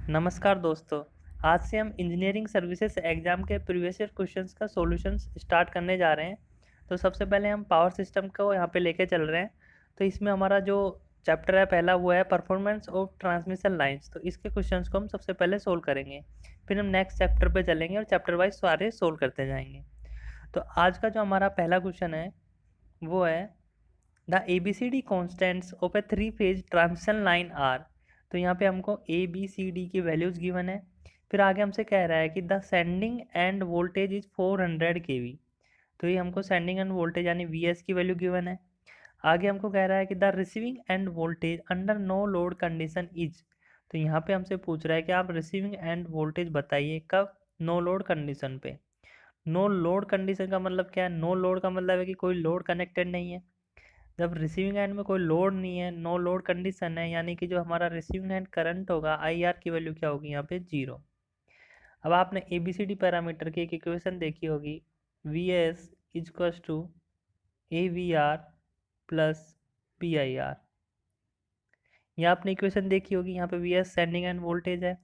नमस्कार दोस्तों। आज से हम इंजीनियरिंग सर्विसेज एग्ज़ाम के प्रीवियस ईयर क्वेश्चंस का सॉल्यूशंस स्टार्ट करने जा रहे हैं। तो सबसे पहले हम पावर सिस्टम को यहाँ पे लेके चल रहे हैं। तो इसमें हमारा जो चैप्टर है पहला वो है परफॉर्मेंस ऑफ ट्रांसमिशन लाइंस। तो इसके क्वेश्चंस को हम सबसे पहले सोल्व करेंगे, फिर हम नेक्स्ट चैप्टर पे चलेंगे और चैप्टर वाइज सारे सोल्व करते जाएंगे। तो आज का जो हमारा पहला क्वेश्चन है वो है the ABCD constants of a 3 phase transmission line are. तो यहाँ पे हमको ABCD की वैल्यूज गिवन है। फिर आगे हमसे कह रहा है कि the sending end voltage is 400 kV। तो ये हमको सेंडिंग एंड वोल्टेज यानी VS की वैल्यू गिवन है। आगे हमको कह रहा है कि the receiving end voltage under no load condition is. तो यहाँ पे हमसे पूछ रहा है कि आप रिसीविंग एंड वोल्टेज बताइए कब नो लोड कंडीशन पे। नो लोड कंडीशन का मतलब क्या है? नो लोड का मतलब है कि कोई लोड कनेक्टेड नहीं है। जब रिसीविंग एंड में कोई लोड नहीं है, नो लोड कंडीशन है, यानी कि जो हमारा रिसीविंग एंड करंट होगा IR की वैल्यू क्या होगी यहाँ पे? 0। अब आपने ABCD पैरामीटर की एक इक्वेशन देखी होगी, VS equals to AVR plus PIR। ये आपने इक्वेशन देखी होगी। यहाँ पे VS सेंडिंग एंड वोल्टेज है,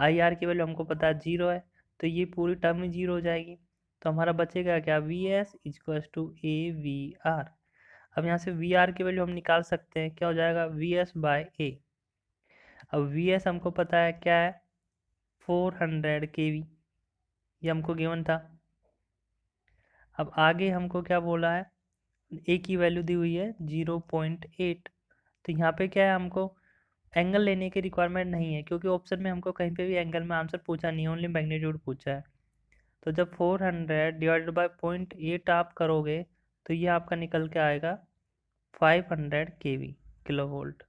IR की वैल्यू हमको पता है 0 है, तो ये पूरी टर्म ही 0 हो जाएगी। तो हमारा बचेगा क्या? VS equals to AVR। अब यहाँ से VR की वैल्यू हम निकाल सकते हैं, क्या हो जाएगा? VS by A। अब VS हमको पता है क्या है? 400 kV, ये हमको गिवन था। अब आगे हमको क्या बोला है? A की वैल्यू दी हुई है 0.8। तो यहाँ पे क्या है, हमको एंगल लेने की रिक्वायरमेंट नहीं है, क्योंकि ऑप्शन में हमको कहीं पे भी एंगल में आंसर पूछा नहीं है, ओनली मैग्नीट्यूड पूछा है। तो जब 400 डिवाइडेड बाय 0.8 आप करोगे तो ये आपका निकल के आएगा 500 kV, किलो वोल्ट।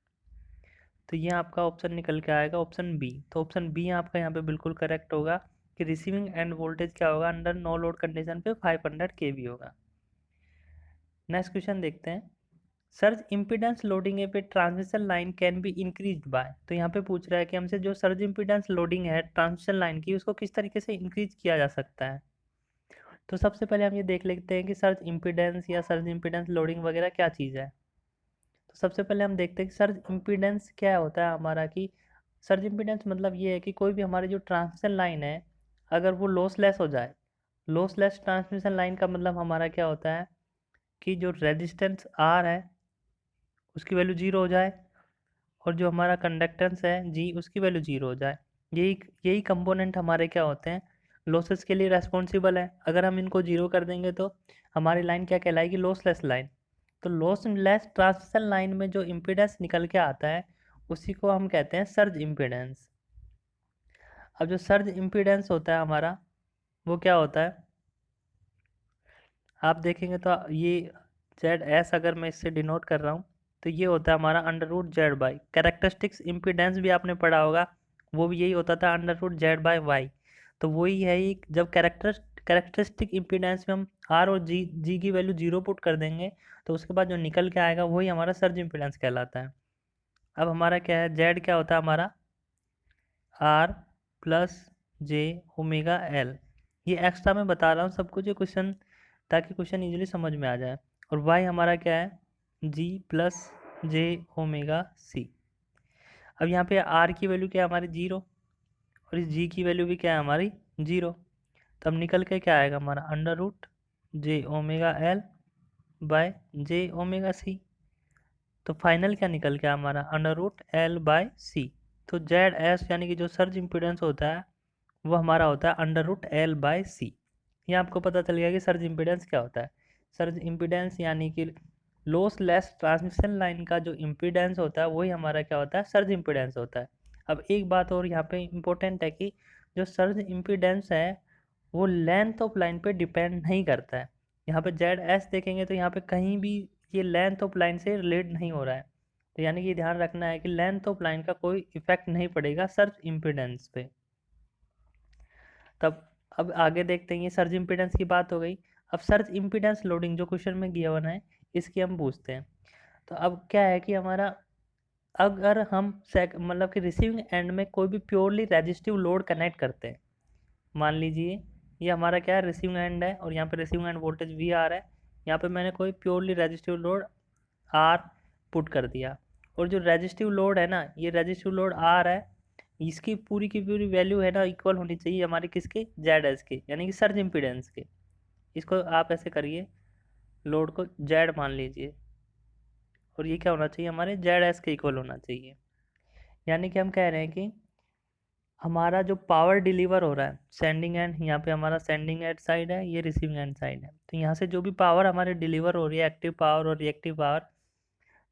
तो ये आपका ऑप्शन निकल के आएगा ऑप्शन बी। तो ऑप्शन बी आपका यहाँ पे बिल्कुल करेक्ट होगा कि रिसीविंग एंड वोल्टेज क्या होगा? अंडर नो लोड कंडीशन पे 500 kV होगा। नेक्स्ट क्वेश्चन देखते हैं। सर्ज इम्पीडेंस लोडिंग पे transmission line can be increased by. तो यहाँ पे पूछ रहा है कि हमसे जो सर्ज इम्पीडेंस लोडिंग है ट्रांसमिशन लाइन की, उसको किस तरीके से इंक्रीज किया जा सकता है। तो सबसे पहले हम ये देख लेते हैं कि सर्ज इम्पीडेंस या सर्ज इम्पीडेंस लोडिंग वगैरह क्या चीज़ है। तो सबसे पहले हम देखते हैं कि सर्ज इम्पीडेंस क्या होता है हमारा। कि सर्ज इम्पीडेंस मतलब ये है कि कोई भी हमारी जो ट्रांसमिशन लाइन है अगर वो लॉसलेस हो जाए। लॉसलेस ट्रांसमिशन लाइन का मतलब हमारा क्या होता है कि जो रेजिस्टेंस R है उसकी वैल्यू 0 हो जाए, और जो हमारा कंडक्टेंस है G उसकी वैल्यू 0 हो जाए। यही यही कंपोनेंट हमारे क्या होते हैं? लॉसेस के लिए रेस्पॉन्सिबल है। अगर हम इनको 0 कर देंगे तो हमारी लाइन क्या कहलाएगी? Lossless line. तो लॉसलेस ट्रांसमिशन लाइन में जो इम्पीडेंस निकल के आता है उसी को हम कहते हैं सर्ज इम्पीडेंस। अब जो सर्ज इम्पीडेंस होता है हमारा वो क्या होता है? आप देखेंगे तो ये ZS अगर मैं इससे डिनोट कर रहा हूँ तो ये होता है हमारा √Z/। कैरेक्टरिस्टिक्स इम्पीडेंस भी आपने पढ़ा होगा, वो भी यही होता था √Z/Y। तो वही है ही, जब कैरेक्टरिस्टिक इम्पीडेंस में हम R और G की वैल्यू 0 पुट कर देंगे तो उसके बाद जो निकल के आएगा वही हमारा सर्ज इम्पीडेंस कहलाता है। अब हमारा क्या है? Z क्या होता है हमारा? R plus J⍵L। ये एक्स्ट्रा मैं बता रहा हूँ सब कुछ, ये क्वेश्चन ताकि क्वेश्चन इजीली समझ में आ जाए। और y हमारा क्या है? G plus J⍵C। अब यहाँ पे R की वैल्यू क्या है हमारी? 0, और इस G की वैल्यू भी क्या है हमारी? 0। तब निकल के क्या आएगा हमारा? √J⍵L bye J⍵C। तो फाइनल क्या निकल के हमारा? √L/C। तो ZS यानी कि जो सर्ज इम्पीडेंस होता है वो हमारा होता है √L/C। ये आपको पता चल गया कि सर्ज इम्पीडेंस क्या होता है। सर्ज इम्पीडेंस यानी कि लॉसलेस ट्रांसमिशन लाइन का जो इम्पीडेंस होता है वही हमारा क्या होता है? सर्ज इम्पीडेंस होता है। अब एक बात और यहाँ पे इम्पोर्टेंट है कि जो सर्ज इम्पीडेंस है वो लेंथ ऑफ लाइन पे डिपेंड नहीं करता है। यहाँ पे ZS देखेंगे तो यहाँ पे कहीं भी ये लेंथ ऑफ लाइन से रिलेट नहीं हो रहा है। तो यानी कि ध्यान रखना है कि लेंथ ऑफ लाइन का कोई इफेक्ट नहीं पड़ेगा सर्ज इम्पीडेंस पे। तब अब आगे देखते हैं, ये सर्ज इम्पीडेंस की बात हो गई। अब सर्ज इम्पीडेंस लोडिंग जो क्वेश्चन में गिवन है इसकी हम पूछते हैं। तो अब क्या है कि हमारा अगर हम मतलब कि रिसीविंग एंड में कोई भी प्योरली रेजिस्टिव लोड कनेक्ट करते हैं। मान लीजिए ये हमारा क्या है? रिसीविंग एंड है, और यहाँ पे रिसीविंग एंड वोल्टेज VR है। यहाँ पे मैंने कोई purely resistive load R put कर दिया, और जो रेजिस्टिव लोड है ना, ये रेजिस्टिव लोड R है, इसकी पूरी की पूरी वैल्यू है ना इक्वल होनी चाहिए हमारे किसके, जेड एस के, यानी कि सर्ज इम्पीडेंस के। इसको आप ऐसे करिए, लोड को जेड मान लीजिए और ये क्या होना चाहिए हमारे जेड एस के इक्वल होना चाहिए। यानी कि हम कह रहे हैं कि हमारा जो पावर डिलीवर हो रहा है सेंडिंग एंड, यहाँ पे हमारा सेंडिंग एंड साइड है, ये रिसीविंग एंड साइड है, तो यहाँ से जो भी पावर हमारे डिलीवर हो रही है एक्टिव पावर और रिएक्टिव पावर,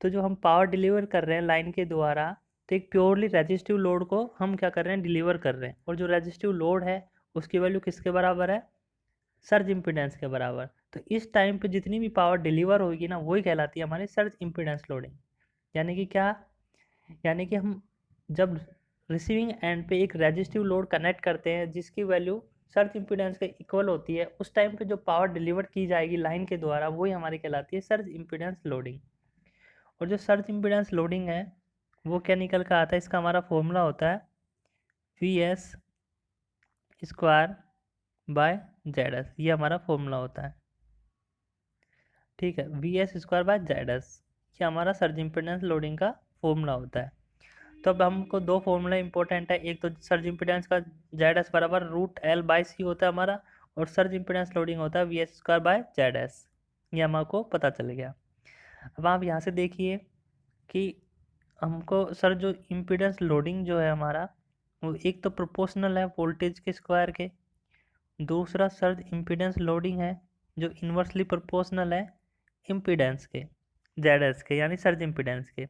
तो जो हम पावर डिलीवर कर रहे हैं लाइन के द्वारा, तो एक प्योरली रेजिस्टिव लोड को हम क्या कर रहे हैं, डिलीवर कर रहे हैं। और जो रेजिस्टिव लोड है उसकी वैल्यू किसके बराबर है, सर्ज इम्पीडेंस के बराबर। तो इस टाइम पे जितनी भी पावर डिलीवर होगी ना वही कहलाती है हमारी सर्ज इम्पीडेंस लोडिंग। यानी कि क्या, यानी कि हम जब रिसीविंग एंड पे एक रेजिस्टिव लोड कनेक्ट करते हैं जिसकी वैल्यू सर्ज इम्पीडेंस के इक्वल होती है, उस टाइम पे जो पावर डिलीवर की जाएगी लाइन के द्वारा वही हमारी कहलाती है सर्ज इम्पीडेंस लोडिंग। और जो सर्ज इम्पीडेंस लोडिंग है वो क्या निकल कर आता है, इसका हमारा फॉर्मूला होता है V S square by Z S, ये हमारा फॉर्मूला होता है। ठीक है, V S square by Z S, ये हमारा सर्ज इम्पीडेंस लोडिंग का फॉर्मूला होता है। तो अब हमको दो फॉर्मूला इंपॉर्टेंट है, एक तो सर्ज इम्पीडेंस का जेड एस बराबर रूट एल बाई सी होता है हमारा, और सर्ज इम्पीडेंस लोडिंग होता है V S square by Z S, ये हमको पता चल गया। अब आप यहाँ से देखिए कि हमको सर जो इम्पीडेंस लोडिंग जो है हमारा वो एक तो प्रोपोर्शनल है वोल्टेज के स्क्वायर के, दूसरा सर्ज इम्पीडेंस लोडिंग है जो इन्वर्सली प्रोपोर्शनल है इम्पीडेंस के, जेड एस के, यानी सर्ज इम्पीडेंस के।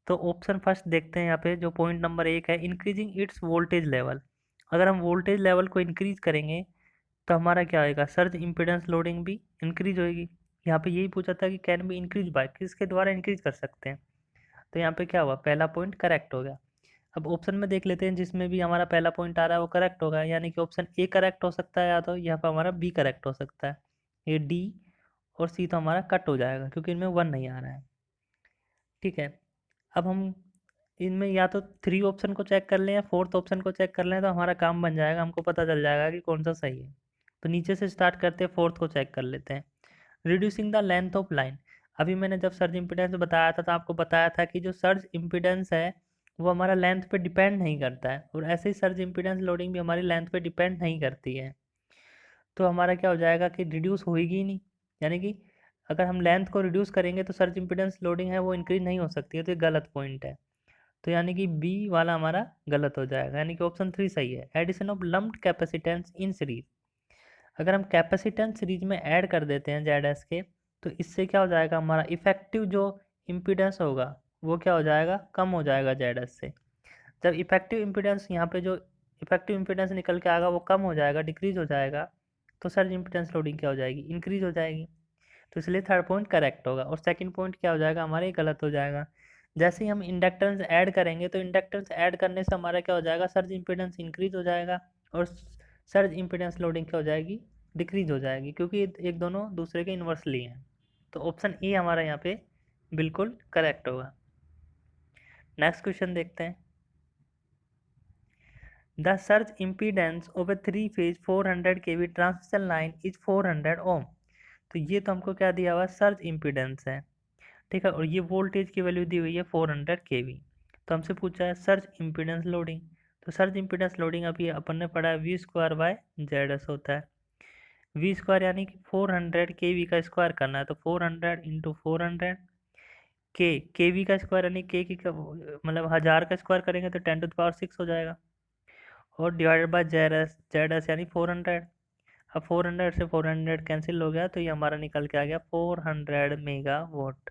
तो ऑप्शन फर्स्ट देखते हैं यहाँ पे, जो पॉइंट नंबर 1 है इंक्रीजिंग इट्स वोल्टेज लेवल। अगर हम वोल्टेज लेवल को इंक्रीज करेंगे तो हमारा क्या होएगा, सर्ज इम्पीडेंस लोडिंग भी इंक्रीज होएगी। यहाँ पे यही पूछा था कि कैन बी इंक्रीज बाय, किसके द्वारा इंक्रीज कर सकते हैं, तो यहाँ पे क्या हुआ, पहला पॉइंट करेक्ट हो गया। अब ऑप्शन में देख लेते हैं जिसमें भी हमारा पहला पॉइंट आ रहा है वो करेक्ट होगा, यानी कि ऑप्शन ए करेक्ट हो सकता है, या तो यहाँ पर हमारा बी करेक्ट हो सकता है। ये डी और सी तो हमारा कट हो जाएगा क्योंकि इनमें 1 नहीं आ रहा है। ठीक है, अब हम इनमें या तो 3 ऑप्शन को चेक कर लें या 4th ऑप्शन को चेक कर लें, तो हमारा काम बन जाएगा, हमको पता चल जाएगा कि कौन सा सही है। तो नीचे से स्टार्ट करते हैं, 4th को चेक कर लेते हैं। Reducing the length of line. अभी मैंने जब सर्ज इम्पीडेंस बताया था तो आपको बताया था कि जो सर्ज इम्पीडेंस है वो हमारा लेंथ पे डिपेंड नहीं करता है, और ऐसे ही सर्ज इम्पीडेंस लोडिंग भी हमारी लेंथ पे डिपेंड नहीं करती है। तो हमारा क्या हो जाएगा कि रिड्यूस होएगी ही नहीं, यानी कि अगर हम लेंथ को रिड्यूस करेंगे तो सर्ज इम्पीडेंस लोडिंग है वो इंक्रीज नहीं हो सकती है, तो ये गलत पॉइंट है। तो यानी कि बी वाला हमारा गलत हो जाएगा, यानी कि ऑप्शन 3 सही है, addition of lumped capacitance in series. अगर हम कैपेसिटेंस सीरीज में ऐड कर देते हैं जेड एस के, तो इससे क्या हो जाएगा, हमारा इफेक्टिव जो इम्पीडेंस होगा वो क्या हो जाएगा, कम हो जाएगा जेड एस से। जब इफेक्टिव इम्पीडेंस यहाँ पे जो इफेक्टिव इम्पीडेंस निकल के आएगा वो कम हो जाएगा, डिक्रीज हो जाएगा, तो सर्ज इम्पीडेंस लोडिंग क्या हो जाएगी, इंक्रीज हो जाएगी। तो इसलिए थर्ड पॉइंट करेक्ट होगा, और सेकंड पॉइंट क्या हो जाएगा हमारे, गलत हो जाएगा। जैसे ही हम इंडक्टेंस ऐड करेंगे तो इंडक्टेंस ऐड करने से हमारा क्या हो जाएगा, सर्ज इम्पीडेंस इंक्रीज हो जाएगा, और सर्ज इम्पीडेंस लोडिंग क्या हो जाएगी, डिक्रीज हो जाएगी, क्योंकि एक दोनों दूसरे के इन्वर्सली हैं। तो ऑप्शन ए हमारा यहाँ पे बिल्कुल करेक्ट होगा। नेक्स्ट क्वेश्चन देखते हैं। The surge impedance of a 3 phase 400 kV transmission line is 400 ओम। तो ये तो हमको क्या दिया हुआ है, सर्ज इम्पीडेंस है। ठीक है, और ये वोल्टेज की वैल्यू दी हुई है 400 kV। तो हमसे पूछा है सर्ज इम्पीडेंस लोडिंग। तो सर्ज इम्पीडेंस लोडिंग अभी अपन ने पढ़ा है V square by Z S होता है। वी स्क्वायर यानी कि 400 kV का स्क्वायर करना है, तो 400 इंटू 400 के वी का स्क्वायर यानी के की मतलब 1000 का स्क्वायर करेंगे तो 10⁶ हो जाएगा, और डिवाइडेड बाय जेड एस यानी 400। अब 400 से 400 कैंसिल हो गया, तो ये हमारा निकल के आ गया 400 मेगावाट।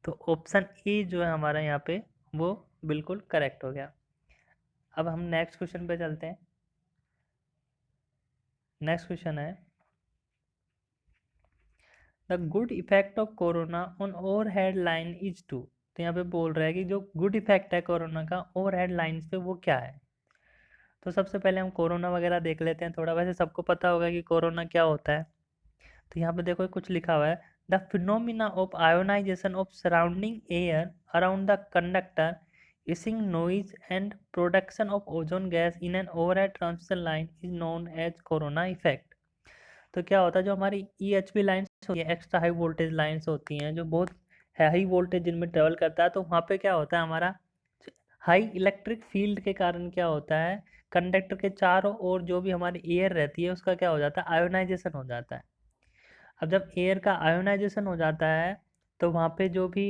तो ऑप्शन ए जो है हमारा यहाँ पे वो बिल्कुल करेक्ट हो गया। अब हम नेक्स्ट क्वेश्चन पे चलते हैं। Next question is, the good effect of corona on overhead line is to. तो यहाँ पे बोल रहा है कि जो गुड इफेक्ट है कोरोना का ओवरहेड लाइंस पे वो क्या है। तो सबसे पहले हम कोरोना वगैरह देख लेते हैं थोड़ा, वैसे सबको पता होगा कि कोरोना क्या होता है। तो यहाँ पे देखो कुछ लिखा हुआ है, the phenomena of ionisation of surrounding air around the conductor causing noise and production of ozone gas in an overhead transmission line is known as corona effect. तो क्या होता है, जो हमारी EHV लाइन्स होती है, एक्स्ट्रा हाई वोल्टेज लाइन्स होती हैं जो बहुत हाई वोल्टेज जिनमें ट्रेवल करता है, तो वहाँ पे क्या होता है हमारा हाई इलेक्ट्रिक फील्ड के कारण क्या होता है, कंडक्टर के चारों ओर जो भी हमारी एयर रहती है उसका क्या हो जाता है, आयोनाइजेशन हो जाता है। अब जब एयर का आयोनाइजेशन हो जाता है तो वहाँ पे जो भी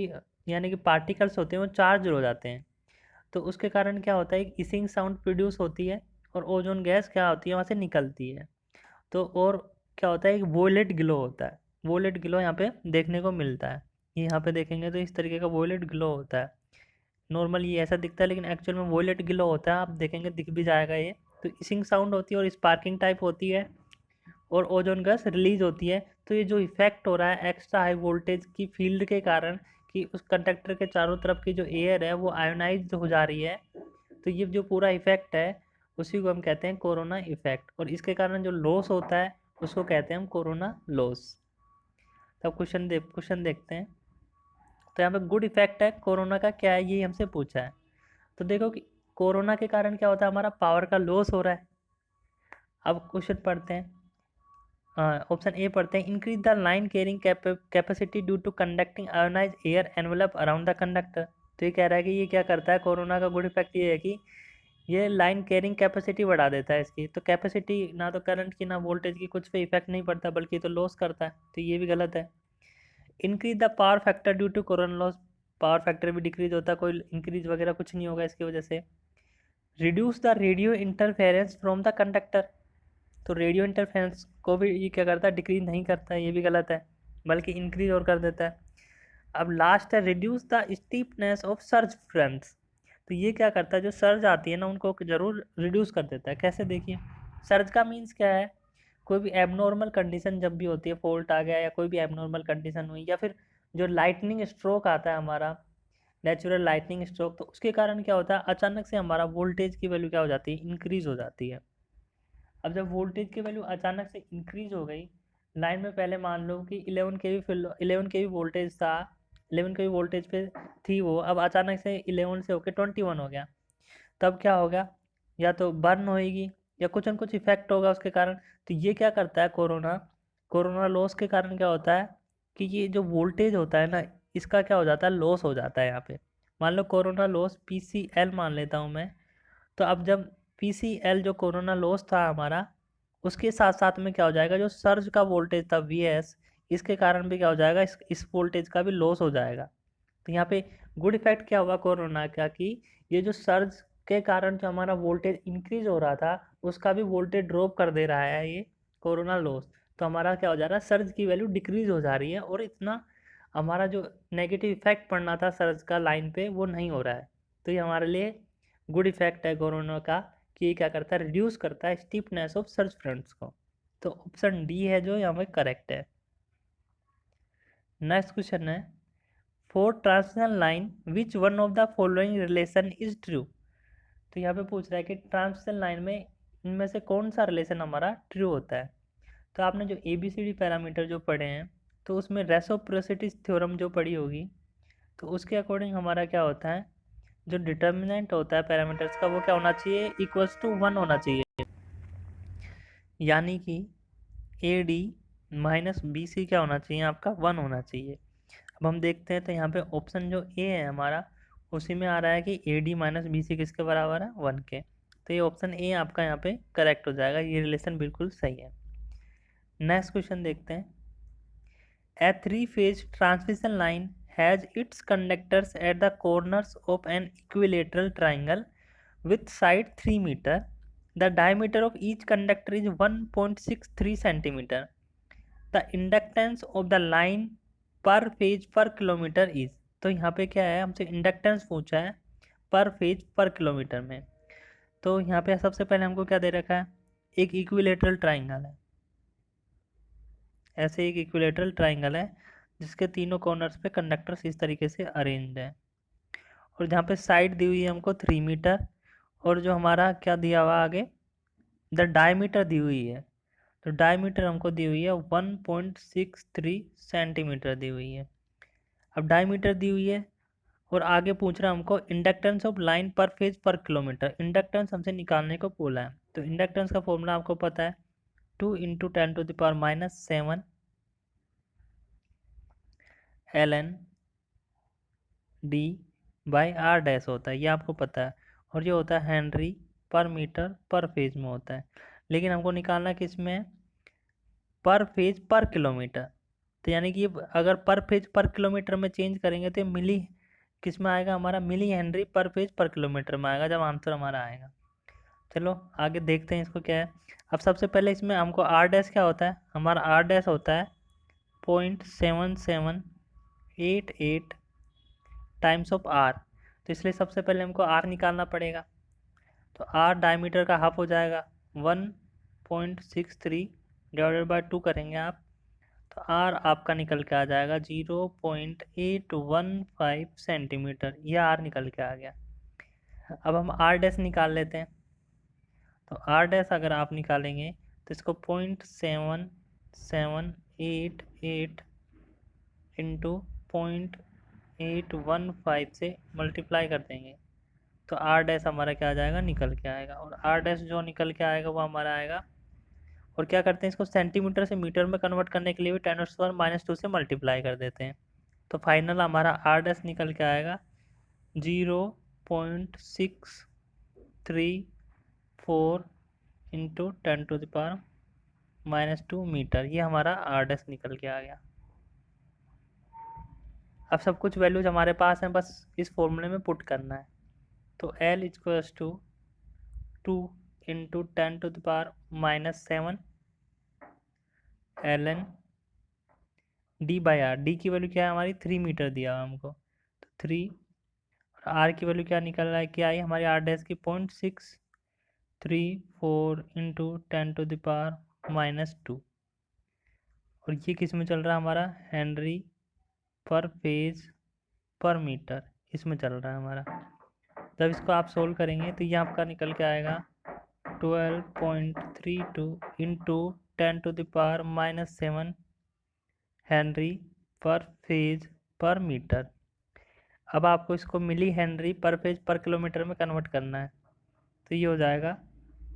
यानी कि पार्टिकल्स होते हैं वो चार्ज हो जाते हैं। तो उसके कारण क्या होता है, एक इसिंग साउंड प्रोड्यूस होती है और ओजोन गैस क्या होती है वहाँ से निकलती है। तो और क्या होता है, एक वोलेट ग्लो होता है। वोलेट ग्लो यहाँ पे देखने को मिलता है। ये यहाँ पे देखेंगे तो इस तरीके का वोलेट ग्लो होता है। नॉर्मल ये ऐसा दिखता है लेकिन एक्चुअल में वोलेट ग्लो होता है, आप देखेंगे दिख भी जाएगा ये। तो इसिंग साउंड होती है और स्पार्किंग टाइप होती है और ओजोन गैस रिलीज होती है। तो ये जो इफेक्ट हो रहा है एक्स्ट्रा हाई वोल्टेज की फील्ड के कारण कि उस कंडक्टर के चारों तरफ की जो एयर है वो आयोनाइज हो जा रही है, तो ये जो पूरा इफेक्ट है उसी को हम कहते हैं कोरोना इफेक्ट। और इसके कारण जो लॉस होता है उसको कहते हैं हम कोरोना लॉस। तब क्वेश्चन देखते हैं। तो यहाँ पे गुड इफेक्ट है कोरोना का क्या है, ये हमसे पूछा है। तो देखो कि कोरोना के कारण क्या होता है, हमारा पावर का लॉस हो रहा है। अब क्वेश्चन पढ़ते हैं, ऑप्शन ए पढ़ते हैं, increase the line carrying capacity due to conducting ionize air envelope around the conductor. तो ये कह रहा है कि ये क्या करता है, कोरोना का गुड इफेक्ट ये है कि ये लाइन कैरिंग कैपेसिटी बढ़ा देता है इसकी। तो कैपेसिटी ना तो करंट की ना वोल्टेज की कुछ पे इफेक्ट नहीं पड़ता बल्कि तो लॉस करता है, तो ये भी गलत है। Increase the power factor due to corona loss, power factor भी डिक्रीज होता है, कोई इंक्रीज वगैरह कुछ नहीं होगा इसकी वजह से। Reduce the radio interference from the conductor, तो रेडियो इंटरफेरेंस को भी ये क्या करता है, डिक्रीज नहीं करता है, ये भी गलत है बल्कि इंक्रीज और कर देता है। अब लास्ट है, reduce the steepness of surge fronts, तो ये क्या करता है, जो सर्ज आती है ना उनको ज़रूर रिड्यूस कर देता है। कैसे देखिए, सर्ज का मीन्स क्या है, कोई भी एबनॉर्मल कंडीशन जब भी होती है, फॉल्ट आ गया या कोई भी एबनॉर्मल कंडीशन हुई या फिर जो लाइटनिंग स्ट्रोक आता है हमारा, नेचुरल लाइटनिंग स्ट्रोक, तो उसके कारण क्या होता है, अचानक से हमारा वोल्टेज की वैल्यू क्या हो जाती है, इंक्रीज हो जाती है। अब जब वोल्टेज की वैल्यू अचानक से इंक्रीज हो गई, लाइन में पहले मान लो कि 11 के वी वोल्टेज था, 11 के वी वोल्टेज पे थी वो, अब अचानक से 11 से होकर 21 हो गया, तब क्या होगा, या तो बर्न होएगी या कुछ न कुछ इफेक्ट होगा उसके कारण। तो ये क्या करता है, कोरोना कोरोना लॉस के कारण क्या होता है कि ये जो वोल्टेज होता है ना इसका क्या हो जाता है, लॉस हो जाता है यहाँ पे। मान लो कोरोना लॉस PCL मान लेता हूँ मैं। तो अब जब PCL जो कोरोना लॉस था हमारा, उसके साथ साथ में क्या हो जाएगा, जो सर्ज का वोल्टेज था VS, इसके कारण भी क्या हो जाएगा, इस वोल्टेज का भी लॉस हो जाएगा। तो यहाँ पे गुड इफेक्ट क्या हुआ कोरोना का कि ये जो सर्ज के कारण जो हमारा वोल्टेज इंक्रीज हो रहा था उसका भी वोल्टेज ड्रॉप कर दे रहा है ये कोरोना लॉस। तो हमारा क्या हो जा रहा है, सर्ज की वैल्यू डिक्रीज हो जा रही है और इतना हमारा जो नेगेटिव इफेक्ट पड़ना था सर्ज का लाइन पे वो नहीं हो रहा है। तो ये हमारे लिए गुड इफेक्ट है कोरोना का कि ये क्या करता है, रिड्यूस करता है स्टीपनेस ऑफ सर्ज फ्रंट्स को। तो ऑप्शन डी है जो यहाँ पे करेक्ट है। नेक्स्ट क्वेश्चन है, for transmission line which one of the following relation is true. तो यहाँ पे पूछ रहा है कि ट्रांसमिशन लाइन में इनमें से कौन सा रिलेशन हमारा ट्रू होता है। तो आपने जो ABCD पैरामीटर जो पढ़े हैं तो उसमें रेसिप्रोसिटी थ्योरम जो पढ़ी होगी, तो उसके अकॉर्डिंग हमारा क्या होता है, जो डिटर्मिनेंट होता है पैरामीटर्स का वो क्या होना चाहिए, इक्वल्स टू 1 होना चाहिए। यानी कि AD माइनस BC क्या होना चाहिए, आपका 1 होना चाहिए। अब हम देखते हैं तो यहाँ पे ऑप्शन जो ए है हमारा उसी में आ रहा है कि AD माइनस BC किसके बराबर है, 1 के। तो ये ऑप्शन ए आपका यहाँ पे करेक्ट हो जाएगा, ये रिलेशन बिल्कुल सही है। नेक्स्ट क्वेश्चन देखते हैं, ए 3-phase transmission line has its conductors at the corners of an equilateral triangle with side 3 meter. The diameter of each conductor is 1.63 centimeter. The inductance of the line per phase per kilometer is, तो यहाँ पे क्या है, हमसे inductance पूछा है पर phase पर किलोमीटर में। तो यहाँ पे सबसे पहले हमको क्या दे रखा है, एक इक्विलेटरल ट्राइंगल है, ऐसे एक इक्विलेटरल ट्राइंगल है जिसके तीनों कॉर्नर्स पे कंडक्टर्स इस तरीके से अरेंज्ड है। और जहाँ पे साइड दी हुई है हमको 3 मीटर, और जो हमारा क्या दिया हुआ आगे, द डायमीटर दी हुई है। तो डायमीटर हमको दी हुई है 1.63 सेंटीमीटर दी हुई है। अब डायमीटर दी हुई है और आगे पूछ रहा है हमको इंडक्टेंस ऑफ लाइन पर फेज पर किलोमीटर, इंडक्टेंस हमसे निकालने को बोला है। तो इंडक्टेंस का फॉर्मूला आपको पता है, 2 × 10⁻⁷ ln d by R dash होता है, ये आपको पता है। और ये होता है हेनरी पर मीटर पर फेज में होता है। लेकिन हमको निकालना किस में है, पर फेज पर किलोमीटर। तो यानी कि अगर पर फेज पर किलोमीटर में चेंज करेंगे तो मिली किस में आएगा हमारा, मिली हेनरी पर फेज पर किलोमीटर में आएगा जब आंसर हमारा आएगा। चलो आगे देखते हैं इसको क्या है। अब सबसे पहले इसमें हमको आर डैश क्या होता है, हमारा आर डैश होता है 0.7788 टाइम्स ऑफ आर। तो इसलिए सबसे पहले हमको आर निकालना पड़ेगा। तो आर डायमीटर का हाफ हो जाएगा 1.63 डिवाइडेड बाय 2 करेंगे आप, तो आर आपका निकल के आ जाएगा 0.815 सेंटीमीटर। यह आर निकल के आ गया। अब हम आर डैश निकाल लेते हैं। तो आर डैश अगर आप निकालेंगे तो इसको 0.7788 इंटू 0.815 से मल्टीप्लाई कर देंगे तो आर डैश हमारा क्या आ जाएगा, निकल के आएगा। और आर डैश जो निकल के आएगा वो हमारा आएगा। और क्या करते हैं, इसको सेंटीमीटर से मीटर में कन्वर्ट करने के लिए भी 10⁻⁻² से मल्टीप्लाई कर देते हैं। तो फाइनल हमारा आर डैश निकल के आएगा 0.634 इंटू 10⁻⁻² मीटर। ये हमारा आर डैश निकल के आ गया। अब सब कुछ वैल्यूज हमारे पास हैं, बस इस फॉर्मूले में पुट करना है। तो L equals to 2 into 10⁻⁻7 ln D by R. D की वैल्यू क्या है हमारी, 3 मीटर दिया हुआ हमको, तो 3। और आर की वैल्यू क्या निकल रहा है, क्या आई हमारी आर डैश की 0.634 इंटू 10⁻⁻²। और ये किस में चल रहा है हमारा, हेनरी पर फेज पर मीटर, इसमें चल रहा है हमारा। जब इसको आप सोल्व करेंगे तो ये आपका निकल के आएगा 12.32 इंटू 10⁻⁻7 हेनरी पर फेज पर मीटर। अब आपको इसको मिली हेनरी पर फेज पर किलोमीटर में कन्वर्ट करना है। तो ये हो जाएगा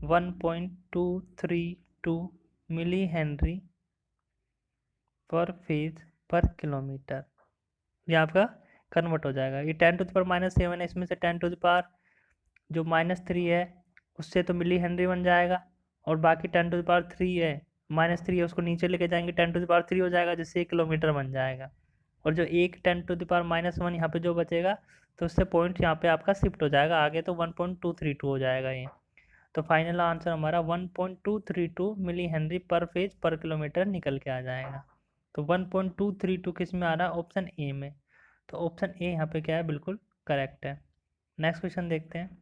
1.232 मिली हेनरी पर फेज पर किलोमीटर। ये आपका कन्वर्ट हो जाएगा। ये 10⁻⁻7 है, इसमें से 10⁻³ है उससे तो मिली हेनरी बन जाएगा। और बाकी 10⁻³ है -3 है, उसको नीचे लेके जाएंगे 10⁻³ हो जाएगा, जिससे 1 किलोमीटर बन जाएगा। और जो एक 10⁻⁻1 यहाँ पे जो बचेगा तो उससे पॉइंट यहाँ पे आपका शिफ्ट हो जाएगा आगे, तो 1.232 हो जाएगा ये। तो फाइनल आंसर हमारा 1.232 मिली हेनरी पर फेज पर किलोमीटर निकल के आ जाएगा। तो 1.232 किस में आ रहा है, ऑप्शन ए में। तो ऑप्शन ए यहाँ पे क्या है, बिल्कुल करेक्ट है। नेक्स्ट क्वेश्चन देखते हैं।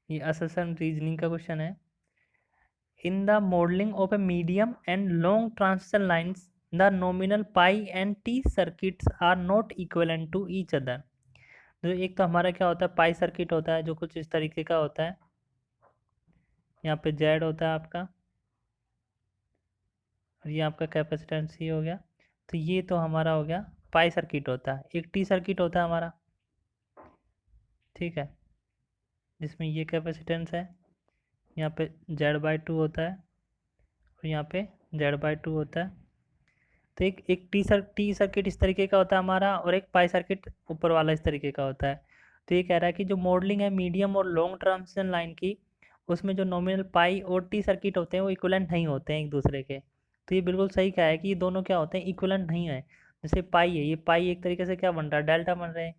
ये असर्शन रीजनिंग का क्वेश्चन है। In the modelling of a medium and long transmission lines the nominal pi and T circuits are not equivalent to each other. तो एक तो हमारा क्या होता है, पाई सर्किट होता है जो कुछ इस तरीके का होता है। यहाँ पे जेड होता है आपका, और ये आपका कैपेसिटेंस सी हो गया। तो ये तो हमारा हो गया पाई सर्किट होता है। एक टी सर्किट होता है हमारा, ठीक है, जिसमें ये कैपेसिटेंस है, यहाँ पे Z/2 होता है और यहाँ पे Z/2 होता है। तो एक टी सर्किट इस तरीके का होता है हमारा, और एक पाई सर्किट ऊपर वाला इस तरीके का होता है। तो ये कह रहा है कि जो मॉडलिंग है मीडियम और लॉन्ग ट्रांसमिशन लाइन की, उसमें जो नॉमिनल पाई और टी सर्किट होते हैं वो इक्विवेलेंट नहीं होते हैं एक दूसरे के। तो ये बिल्कुल सही कहा है कि ये दोनों क्या होते हैं, इक्विवेलेंट नहीं है। जैसे पाई है, ये पाई एक तरीके से क्या बन रहा है, डेल्टा बन रहे हैं।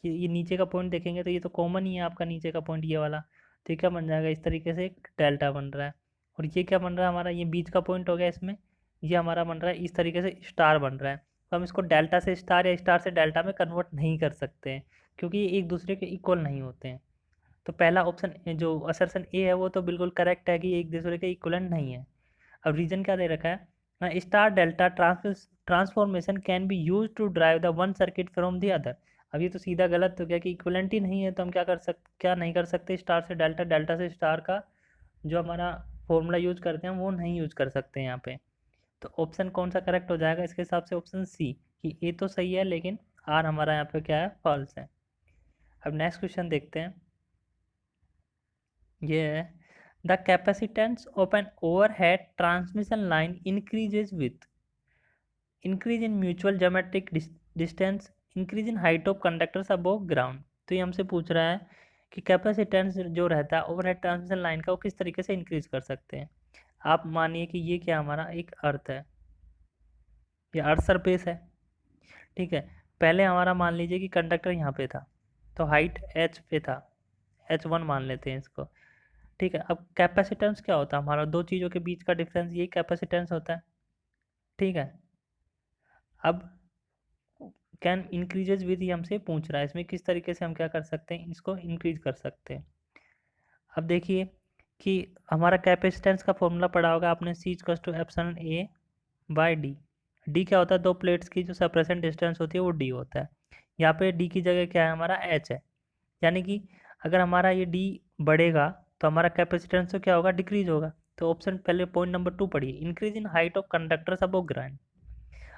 ये नीचे का पॉइंट देखेंगे तो ये तो कॉमन ही है आपका नीचे का पॉइंट ये वाला, तो ये क्या बन जाएगा, इस तरीके से एक डेल्टा बन रहा है। और ये क्या बन रहा है हमारा, ये बीच का पॉइंट हो गया इसमें, ये हमारा बन रहा है इस तरीके से स्टार बन रहा है। तो हम इसको डेल्टा से स्टार या स्टार से डेल्टा में कन्वर्ट नहीं कर सकते हैं, क्योंकि ये एक दूसरे के इक्वल नहीं होते हैं। तो पहला ऑप्शन जो असर्शन ए है वो तो बिल्कुल करेक्ट है कि एक दूसरे के इक्वलेंट नहीं है। अब रीजन क्या दे रखा है, star delta transformation can be use to derive the one circuit from the other. अब ये तो सीधा गलत हो गया कि इक्वलेंट ही नहीं है, तो हम क्या नहीं कर सकते, स्टार से डेल्टा, डेल्टा से स्टार का जो हमारा फॉर्मूला यूज करते हैं वो नहीं यूज कर सकते यहाँ पे। तो ऑप्शन कौन सा करेक्ट हो जाएगा इसके हिसाब से, ऑप्शन सी, कि ए तो सही है लेकिन आर हमारा यहाँ पे क्या है, फॉल्स है। अब नेक्स्ट क्वेश्चन देखते हैं। ये है, the capacitance of N overhead transmission line increases with increase in mutual geometric distance increase in height of conductors above ground. तो ये हमसे पूछ रहा है कि कैपेसिटेंस जो रहता है ओवरहेड ट्रांसमिशन लाइन का वो किस तरीके से इंक्रीज कर सकते हैं। आप मानिए कि ये क्या हमारा एक अर्थ है, ये अर्थ सरफेस है, ठीक है। पहले हमारा मान लीजिए कि कंडक्टर यहाँ पे था, तो हाइट h पे था, h1 मान लेते हैं इसको, ठीक है। अब कैपेसिटेंस क्या होता है हमारा, दो चीज़ों के बीच का डिफरेंस, यही कैपेसिटेंस होता है, ठीक है। अब कैन इंक्रीजेज विद, ये हमसे पूछ रहा है, इसमें किस तरीके से हम क्या कर सकते हैं, इसको इंक्रीज कर सकते हैं। अब देखिए कि हमारा कैपेसिटेंस का फॉर्मूला पढ़ा होगा आपने, C equals to epsilon A by D. D क्या होता है, दो प्लेट्स की जो सेपरेशन डिस्टेंस होती है वो डी होता है। यहाँ पे डी की जगह क्या है हमारा h है, यानी कि अगर हमारा ये डी बढ़ेगा तो हमारा कैपेसिटेंस तो क्या होगा, डिक्रीज होगा। तो ऑप्शन पहले पॉइंट नंबर 2 पढ़िए, increase in height of conductors above ground.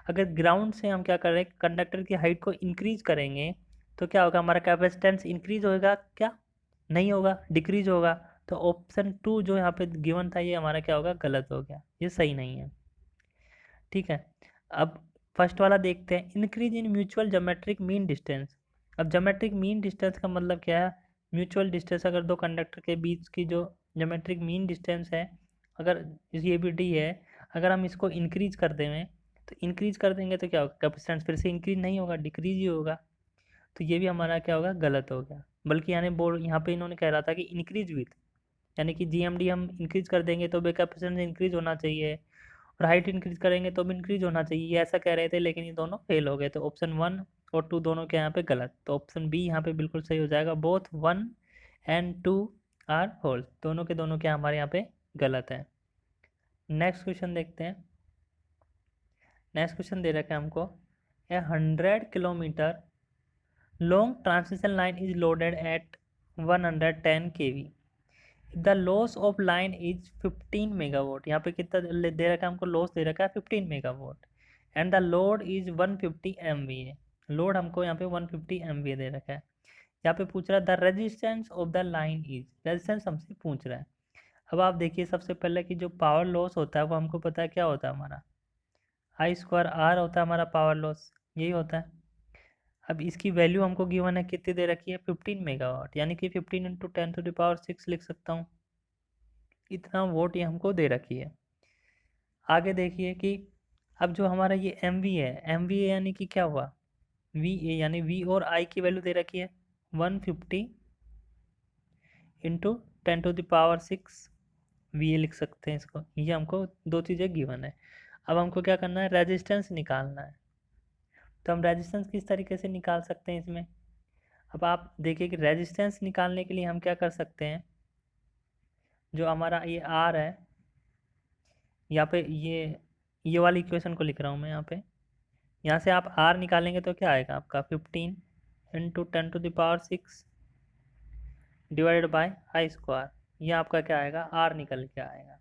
अगर ग्राउंड से हम क्या कर रहे हैं, कंडक्टर की हाइट को इंक्रीज करेंगे तो क्या होगा, हमारा कैपेसिटेंस इंक्रीज होगा क्या, नहीं होगा, डिक्रीज होगा। तो ऑप्शन 2 जो यहाँ पे गिवन था ये हमारा क्या होगा, गलत हो गया, ये सही नहीं है, ठीक है। अब फर्स्ट वाला देखते हैं, increase in mutual geometric mean distance. अब ज्योमेट्रिक मीन डिस्टेंस का मतलब क्या है, म्यूचुअल डिस्टेंस अगर दो कंडक्टर के बीच की जो ज्योमेट्रिक मीन डिस्टेंस है, अगर ये भी डी है, अगर हम इसको इंक्रीज कर दें, तो इंक्रीज कर देंगे तो क्या होगा, कैपेसिटेंस फिर से इंक्रीज नहीं होगा, डिक्रीज ही होगा। तो ये भी हमारा क्या होगा, गलत हो गया। बल्कि यानी बोल यहाँ पे इन्होंने कह रहा था कि इंक्रीज विथ, यानी कि जीएमडी हम इंक्रीज कर देंगे तो भी कैपेसिटेंस इंक्रीज होना चाहिए, और हाइट इंक्रीज करेंगे तो भी इंक्रीज होना चाहिए, ये ऐसा कह रहे थे, लेकिन ये दोनों फेल हो गए। तो ऑप्शन 1 और 2 दोनों के यहाँ पे गलत, तो ऑप्शन बी यहाँ पे बिल्कुल सही हो जाएगा, बोथ 1 एंड 2 आर होल, दोनों के दोनों क्या हमारे यहाँ पे गलत है। नेक्स्ट क्वेश्चन देखते हैं। नेक्स्ट क्वेश्चन दे रखा है हमको, a 100 kilometre long transmission line is loaded at 110 kV, the loss of line is 15 megawatt. यहाँ पे कितना दे रखा है हमको, लॉस दे रखा है 15 megawatt, and the load is 150 MVA। Load हमको यहाँ पे 150 MVA दे रखा है। यहाँ पे पूछ रहा है the resistance of the line is, resistance हमसे पूछ रहा है। अब आप देखिए सबसे पहले कि जो पावर लॉस होता है वो हमको पता है क्या होता है, हमारा I²R होता है हमारा पावर लॉस, यही होता है। अब इसकी वैल्यू हमको गिवन है, कितनी दे रखी है, 15 मेगावाट, यानी कि 15 इंटू 10⁶ लिख सकता हूँ, इतना वोट ये हमको दे रखी है। आगे देखिए कि अब जो हमारा ये MV है, MVA यानी कि क्या हुआ, VA, यानी V और I की वैल्यू दे रखी है 150 इंटू 10⁶ VA लिख सकते हैं इसको, ये हमको दो चीज़ें गिवन है। अब हमको क्या करना है, रेजिस्टेंस निकालना है। तो हम रेजिस्टेंस किस तरीके से निकाल सकते हैं इसमें, अब आप देखिए कि रेजिस्टेंस निकालने के लिए हम क्या कर सकते हैं, जो हमारा ये R है, यहाँ पे ये वाली इक्वेशन को लिख रहा हूँ मैं यहाँ पे, यहाँ से आप R निकालेंगे तो क्या आएगा आपका 15 इंटू 10⁶ डिवाइडेड बाय I², ये आपका क्या आएगा, R निकल के आएगा,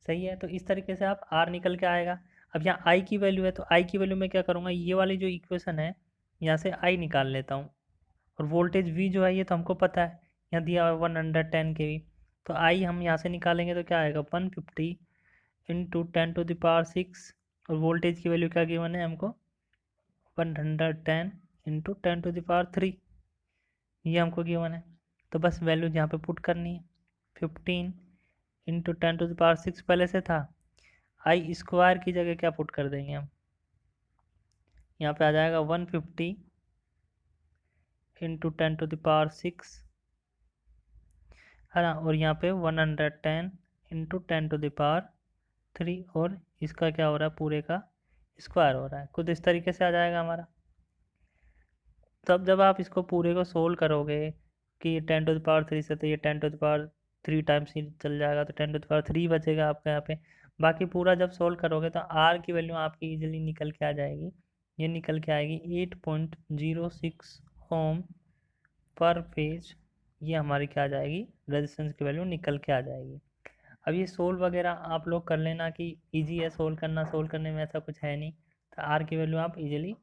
सही है। तो इस तरीके से आप R निकल के आएगा। अब यहाँ I की वैल्यू है, तो I की वैल्यू मैं क्या करूँगा, ये वाली जो इक्वेशन है यहाँ से I निकाल लेता हूँ, और वोल्टेज V जो है ये तो हमको पता है, यहाँ दिया हुआ 110 kV, तो I हम यहाँ से निकालेंगे तो क्या आएगा 150 इंटू 10⁶, और वोल्टेज की वैल्यू क्या गिवन है हमको 110 इंटू 10⁻3, ये हमको गिवन है। तो बस वैल्यू यहाँ पे पुट करनी है, 15 इंटू 10⁶ पहले से था, I² की जगह क्या पुट कर देंगे हम, यहाँ पे आ जाएगा 150 इंटू 10⁶, है ना, और यहाँ पे 110 इंटू 10⁻3, और इसका क्या हो रहा है, पूरे का स्क्वायर हो रहा है, कुछ इस तरीके से आ जाएगा हमारा। तब जब आप इसको पूरे को सोल्व करोगे कि 10⁻3 से, तो ये 10⁻3 टाइम्स ही चल जाएगा, तो 10⁻3 बचेगा आपका यहाँ पे। बाकी पूरा जब सोल्व करोगे तो R की वैल्यू आपकी इजीली निकल के आ जाएगी, ये निकल के आएगी 8.06 ओम पर फेज, ये हमारी क्या आ जाएगी, रेजिस्टेंस की वैल्यू निकल के आ जाएगी। अब ये सोल्व वगैरह आप लोग कर लेना कि इजी है सोल्व करना, सोल्व करने में ऐसा कुछ है नहीं, तो R की वैल्यू आप इजीली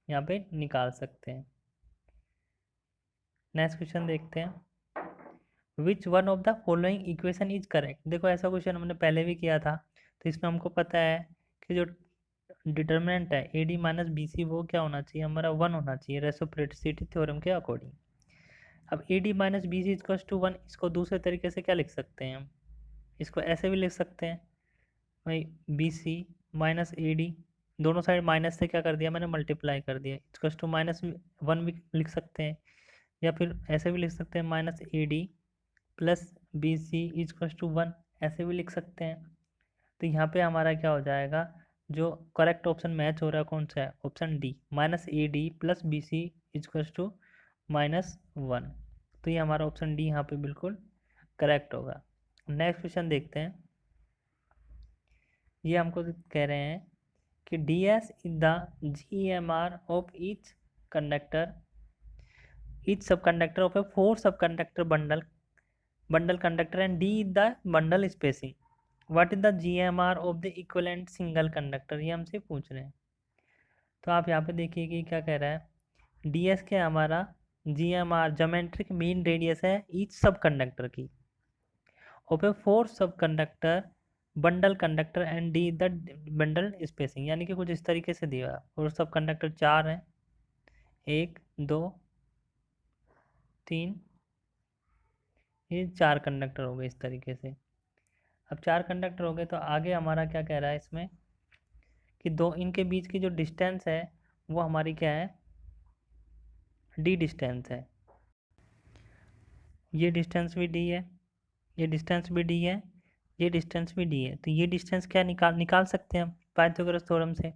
यहाँ पे निकाल सकते हैं। नेक्स्ट क्वेश्चन देखते हैं, which one of the following equation is correct. देखो ऐसा क्वेश्चन हमने पहले भी किया था, तो इसमें हमको पता है कि जो डिटर्मिनेंट है A D minus B C, वो क्या होना चाहिए हमारा 1 होना चाहिए रेसिप्रोसिटी थ्योरम के अकॉर्डिंग। अब A D minus B C equals to 1, इसको दूसरे तरीके से क्या लिख सकते हैं हम, इसको ऐसे भी लिख सकते हैं भाई, B C minus A D, दोनों साइड माइनस से क्या कर दिया मैंने, मल्टीप्लाई कर दिया, इक्वल्स टू -1 भी लिख सकते हैं, या फिर ऐसे भी लिख सकते हैं minus A D plus B C equals to 1, ऐसे भी लिख सकते हैं। तो यहाँ पे हमारा क्या हो जाएगा, जो करेक्ट ऑप्शन मैच हो रहा है कौन सा है, option D, minus A D plus B C equals to -1। तो ये हमारा ऑप्शन डी यहाँ पे बिल्कुल करेक्ट होगा। नेक्स्ट क्वेश्चन देखते हैं। ये हमको कह रहे हैं कि D S is the G M R of each conductor, each sub conductor of a 4 sub conductor bundle conductor and D is the bundle spacing, what is the G M R of the equivalent single conductor, ये हमसे पूछ रहे हैं। तो आप यहाँ पे देखिए कि क्या कह रहा है, डी एस क्या है हमारा, G M R geometric mean radius है ईच सब कंडक्टर की, of a 4 sub conductor bundle conductor and D the bundle spacing, यानी कि कुछ इस तरीके से दिया है। और सब कंडक्टर 4 हैं, 1 2 3, ये 4 कंडक्टर हो गए इस तरीके से। अब 4 कंडक्टर हो गए तो आगे हमारा क्या कह रहा है इसमें कि दो इनके बीच की जो डिस्टेंस है वो हमारी क्या है, डी डिस्टेंस है। ये डिस्टेंस भी डी है, ये डिस्टेंस भी डी है, ये डिस्टेंस भी डी है। तो ये डिस्टेंस क्या निकाल सकते हैं हम पाइथागोरस थ्योरम से।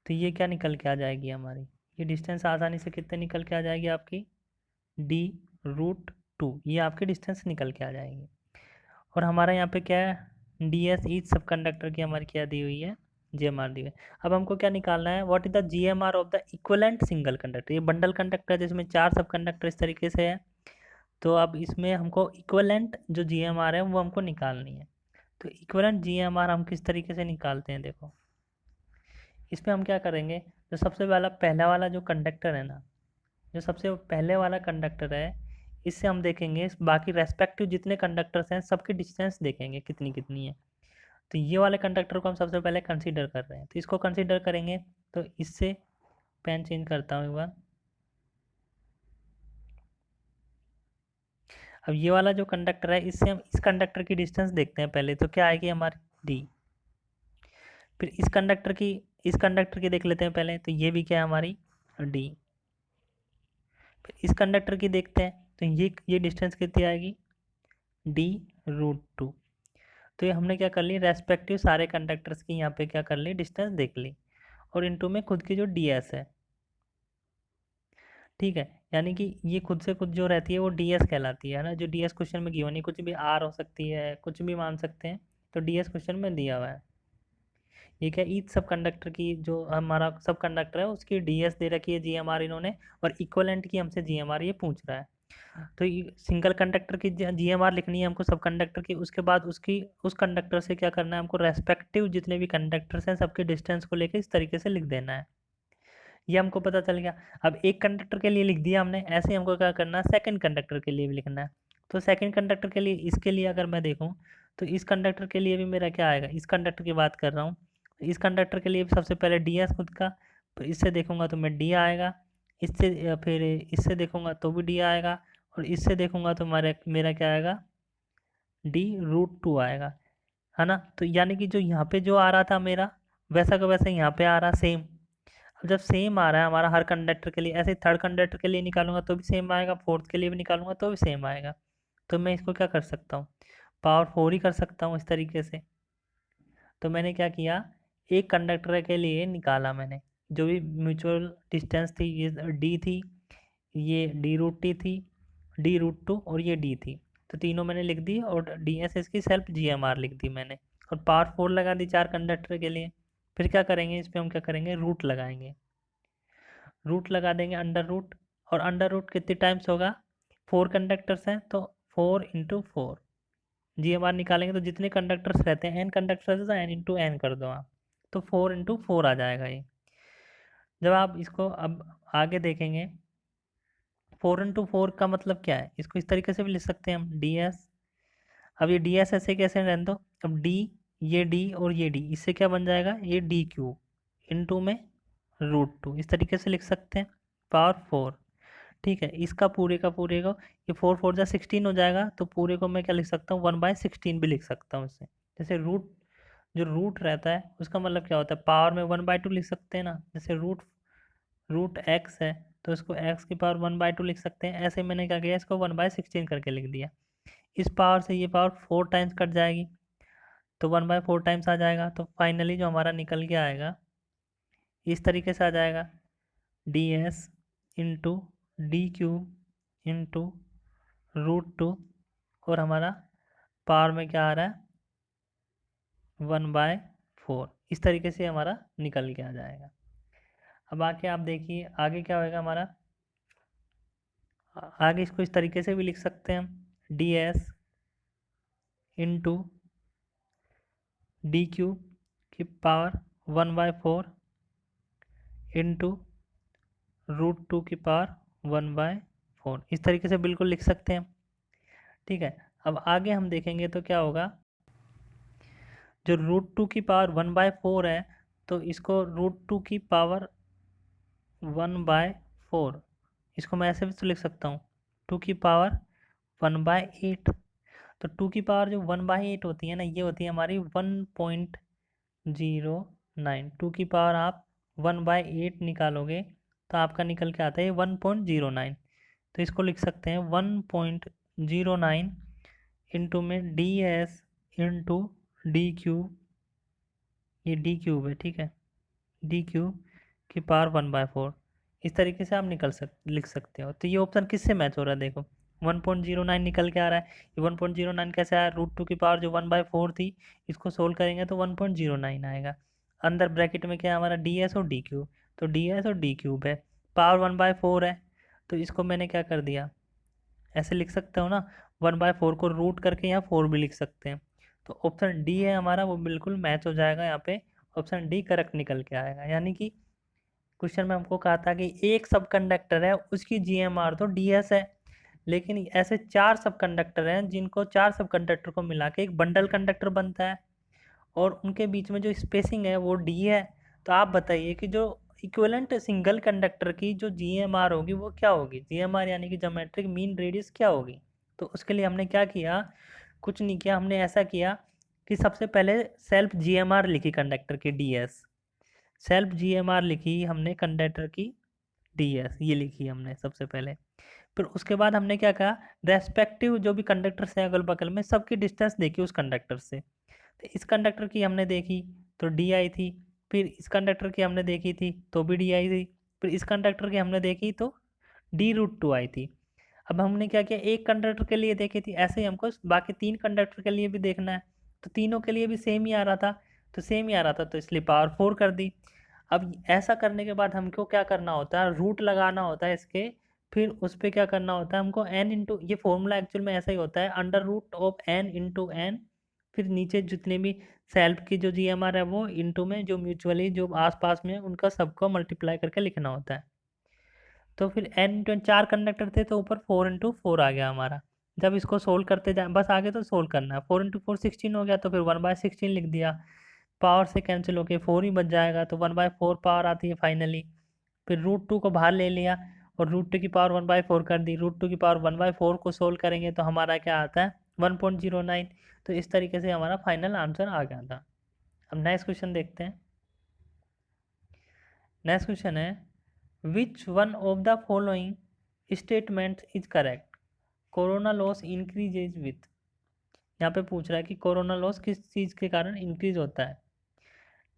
तो ये क्या निकल के आ जाएगी हमारी, ये डिस्टेंस आसानी से कितने निकल के आ जाएगी आपकी, d√2, ये आपकी डिस्टेंस निकल के आ जाएगी। और हमारा यहाँ पे क्या है, D S each sub conductor की हमारी क्या दी हुई है, जी एम आर दी हुई है। अब हमको क्या निकालना है, what is the G M R of the equivalent single conductor, ये बंडल कंडक्टर जिसमें 4 सब कंडक्टर इस तरीके से है। तो अब इसमें हमको इक्विवेलेंट जो जी एम आर है वो हमको निकालनी है। तो इक्विवेलेंट जी एम आर हम किस तरीके से निकालते हैं, देखो इसमें हम क्या करेंगे, जो सबसे पहला वाला जो कंडक्टर है ना, जो सबसे पहले वाला कंडक्टर है, इससे हम देखेंगे बाकी रेस्पेक्टिव जितने कंडक्टर्स हैं सबकी डिस्टेंस देखेंगे कितनी कितनी है। तो ये वाले कंडक्टर को हम सबसे पहले कंसीडर कर रहे हैं, तो इसको कंसीडर करेंगे। तो इससे पेन चेंज करता हूँ एक बार। अब ये वाला जो कंडक्टर है, इससे हम इस कंडक्टर की डिस्टेंस देखते हैं पहले, तो क्या आएगी हमारी डी। फिर इस कंडक्टर की देख लेते हैं पहले, तो ये भी क्या है हमारी डी। फिर इस कंडक्टर की देखते हैं, तो ये डिस्टेंस कितनी आएगी, d√2। तो ये हमने क्या कर ली, रेस्पेक्टिव सारे कंडक्टर्स की यहाँ पे क्या कर ली, डिस्टेंस देख ली, और इनटू में खुद की जो ds है, ठीक है, यानी कि ये खुद से खुद जो रहती है वो ds कहलाती है ना। जो ds क्वेश्चन में गिवन है, कुछ भी r हो सकती है, कुछ भी मान सकते हैं, तो ds क्वेश्चन में दिया हुआ है। ये क्या, ईच सब कंडक्टर की जो हमारा सब कंडक्टर है उसकी ds दे रखी है gmr इन्होंने, और इक्वलेंट की हमसे gmr ये पूछ रहा है। तो सिंगल कंडक्टर की जीएमआर लिखनी है हमको सब कंडक्टर की, उसके बाद उसकी उस कंडक्टर से क्या करना है हमको, रेस्पेक्टिव जितने भी कंडक्टर्स हैं सबके डिस्टेंस को लेकर इस तरीके से लिख देना है। ये हमको पता चल गया। अब एक कंडक्टर के लिए लिख दिया हमने, ऐसे ही हमको क्या करना है, सेकंड कंडक्टर के लिए भी लिखना है। तो सेकंड कंडक्टर के लिए, इसके लिए अगर मैं देखूँ तो इस कंडक्टर के लिए भी मेरा क्या आएगा, इस कंडक्टर की बात कर रहा हूँ, इस कंडक्टर के लिए सबसे पहले डी एस खुद का, तो इससे देखूंगा तो मैं डी आएगा, इससे फिर इससे देखूंगा तो भी डी आएगा, और इससे देखूंगा तो मेरा क्या आएगा, d√2 आएगा, है ना। तो यानी कि जो यहाँ पे जो आ रहा था मेरा, वैसा का वैसा यहाँ पे आ रहा सेम। अब जब सेम आ रहा है हमारा हर कंडक्टर के लिए, ऐसे थर्ड कंडक्टर के लिए निकालूंगा तो भी सेम आएगा, फोर्थ के लिए भी निकालूंगा तो भी सेम आएगा। तो मैं इसको क्या कर सकता हूँ, पावर 4 ही कर सकता हूँ इस तरीके से। तो मैंने क्या किया, एक कंडक्टर के लिए निकाला मैंने, जो भी म्यूचुअल डिस्टेंस थी, ये डी थी, ये d√t थी, d√2 और ये d थी। तो तीनों मैंने लिख दी, और डी एस इसकी सेल्फ gmr लिख दी मैंने, और पावर 4 लगा दी 4 कंडक्टर के लिए। फिर क्या करेंगे, इस पर हम क्या करेंगे, रूट लगाएंगे, रूट लगा देंगे अंडर रूट, और अंडर रूट कितने टाइम्स होगा, 4 कंडक्टर्स हैं तो 4 × 4, gmr निकालेंगे तो जितने कंडक्टर्स रहते हैं, n कंडक्टर्स है तो n × n कर दो आप, तो 4 × 4 आ जाएगा ये। जब आप इसको अब आगे देखेंगे, 4 × 4 का मतलब क्या है, इसको इस तरीके से भी लिख सकते हैं हम, डी एस। अब ये डी एस ऐसे कैसे रहने दो, अब डी, ये डी और ये डी, इससे क्या बन जाएगा, ये डी क्यूब, इंटू में √2, इस तरीके से लिख सकते हैं, पावर 4। ठीक है, इसका पूरे का पूरे को ये 4 4 जा 16 हो जाएगा, तो पूरे को मैं क्या लिख सकता हूँ, 1/16 भी लिख सकता हूँ इससे। जैसे जो रूट रहता है उसका मतलब क्या होता है, पावर में 1/2 लिख सकते हैं ना। जैसे रूट एक्स है तो इसको एक्स की पावर 1/2 लिख सकते हैं। ऐसे मैंने क्या किया, इसको 1/16 करके लिख दिया। इस पावर से ये पावर 4 टाइम्स कट जाएगी, तो 1/4 टाइम्स आ जाएगा। तो फाइनली जो हमारा निकल के आएगा इस तरीके से आ जाएगा, ds इंटू d³ इंटू √2, और हमारा पावर में क्या आ रहा है, 1/4। इस तरीके से हमारा निकल के आ जाएगा। अब आके आप देखिए आगे क्या होएगा हमारा। आगे इसको इस तरीके से भी लिख सकते हैं हम, ds इंटू d³ की पावर 1/4 इंटू √2 की पावर 1/4, इस तरीके से बिल्कुल लिख सकते हैं। ठीक है, अब आगे हम देखेंगे तो क्या होगा, जो √2 की पावर 1/4 है तो इसको √2 की पावर 1/4, इसको मैं ऐसे भी तो लिख सकता हूँ, 2 की पावर 1/8। तो 2 की पावर जो 1/8 होती है ना, ये होती है हमारी 1.09। 2 की पावर आप 1/8 निकालोगे तो आपका निकल के आता है 1.09। तो इसको लिख सकते हैं 1.09 इंटू में ds इंटू d³, ये d³ है, ठीक है, d³ की पावर 1/4। इस तरीके से आप लिख सकते हो। तो ये ऑप्शन किससे मैच हो रहा है, देखो 1.09 निकल के आ रहा है। ये 1.09 कैसे आया, √2 की पावर जो 1/4 थी, इसको सोल्व करेंगे तो 1.09 आएगा। अंदर ब्रैकेट में क्या है हमारा, ds और d³, तो ds और d³ है, पावर 1/4 है, तो इसको मैंने क्या कर दिया, ऐसे लिख सकते हो ना, 1/4 को रूट करके यहाँ 4 भी लिख सकते हैं। तो ऑप्शन डी है हमारा, वो बिल्कुल मैच हो जाएगा यहाँ पे, ऑप्शन डी करेक्ट निकल के आएगा। यानी कि क्वेश्चन में हमको कहा था कि एक सब कंडक्टर है उसकी GMR तो ds है, लेकिन ऐसे 4 सब कंडक्टर हैं जिनको 4 सब कंडक्टर को मिला के एक बंडल कंडक्टर बनता है, और उनके बीच में जो स्पेसिंग है वो d है। तो आप बताइए कि जो इक्विवेलेंट सिंगल कंडक्टर की जो GMR होगी वो क्या होगी, GMR यानी कि ज्योमेट्रिक मीन रेडियस क्या होगी। तो उसके लिए हमने क्या किया, कुछ नहीं किया, हमने ऐसा किया कि सबसे पहले सेल्फ GMR लिखी कंडक्टर की ds, सेल्फ GMR लिखी हमने कंडक्टर की ds, ये लिखी हमने सबसे पहले। फिर उसके बाद हमने क्या कहा, रेस्पेक्टिव जो भी कंडक्टर्स हैं अगल बगल में सबकी डिस्टेंस देखी उस कंडक्टर से। तो इस कंडक्टर की हमने देखी तो डी आई थी, फिर इस कंडक्टर की हमने देखी थी तो भी डी आई थी, फिर इस कंडक्टर की हमने देखी तो d√2 आई थी। अब हमने क्या किया, एक कंडक्टर के लिए देखी थी, ऐसे ही हमको बाकी 3 कंडक्टर के लिए भी देखना है। तो तीनों के लिए भी सेम ही आ रहा था, तो सेम ही आ रहा था तो इसलिए पावर 4 कर दी। अब ऐसा करने के बाद हमको क्या करना होता है, रूट लगाना होता है इसके, फिर उस पर क्या करना होता है हमको n इंटू, ये फॉर्मूला एक्चुअल में ऐसा ही होता है, √n इंटू n, फिर नीचे जितने भी सेल्फ की जो GMR है वो इंटू में जो म्यूचुअली जो आसपास में उनका सबको मल्टीप्लाई करके लिखना होता है। तो फिर n 4 कंडक्टर थे तो ऊपर 4 × 4 आ गया हमारा। जब इसको सोल्व करते जाए, बस आगे तो सोल्व करना है, 4 × 4 16 हो गया, तो फिर 1/16 लिख दिया, पावर से कैंसिल होके 4 ही बच जाएगा, तो 1/4 पावर आती है फाइनली। फिर √2 को बाहर ले लिया और √2 की पावर 1/4 कर दी, √2 की पावर 1/4 को सोल्व करेंगे तो हमारा क्या आता है 1.09। तो इस तरीके से हमारा फाइनल आंसर आ गया था। अब नेक्स्ट क्वेश्चन देखते हैं। नेक्स्ट क्वेश्चन है, which one of the following statement is correct, corona loss increases with. यहाँ पे पूछ रहा है कि कोरोना लॉस किस चीज़ के कारण इंक्रीज होता है,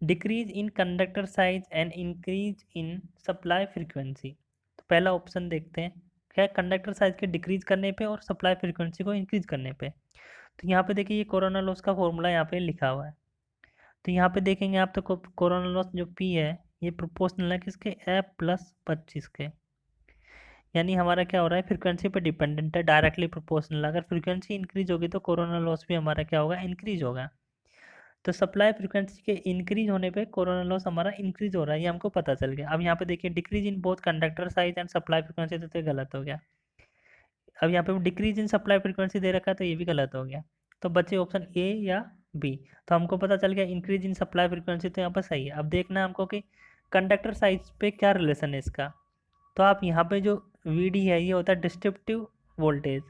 decrease in conductor size and increase in supply frequency. तो पहला ऑप्शन देखते हैं, क्या कंडक्टर साइज के डिक्रीज करने पे और सप्लाई फ्रीक्वेंसी को इंक्रीज करने पे। तो यहाँ पे देखिए ये कोरोना लॉस का फॉर्मूला यहाँ पे लिखा हुआ है। तो यहाँ पे देखेंगे आप तो कोरोना लॉस जो P है ये प्रोपोर्शनल है किसके, f+25 के। यानी हमारा क्या हो रहा है, फ्रीक्वेंसी पे डिपेंडेंट है, डायरेक्टली प्रोपोर्शनल। अगर फ्रीक्वेंसी इंक्रीज होगी तो कोरोना लॉस भी हमारा क्या होगा, इंक्रीज होगा। तो सप्लाई फ्रीक्वेंसी के इंक्रीज होने पे कोरोना लॉस हमारा इंक्रीज हो रहा है, ये हमको पता चल गया। अब यहाँ पे देखिए decrease in both conductor size and supply frequency, तो ये गलत हो गया। अब यहाँ पे डिक्रीज इन सप्लाई फ्रीक्वेंसी दे रखा है तो ये भी गलत हो गया। तो बचे ऑप्शन ए या बी। तो हमको पता चल गया इंक्रीज इन सप्लाई फ्रीक्वेंसी, तो यहाँ पर सही है। अब देखना है हमको कि कंडक्टर साइज पे क्या रिलेशन है इसका। तो आप यहाँ पे जो वी डी है ये होता है डिस्ट्रिब्यूटिव वोल्टेज।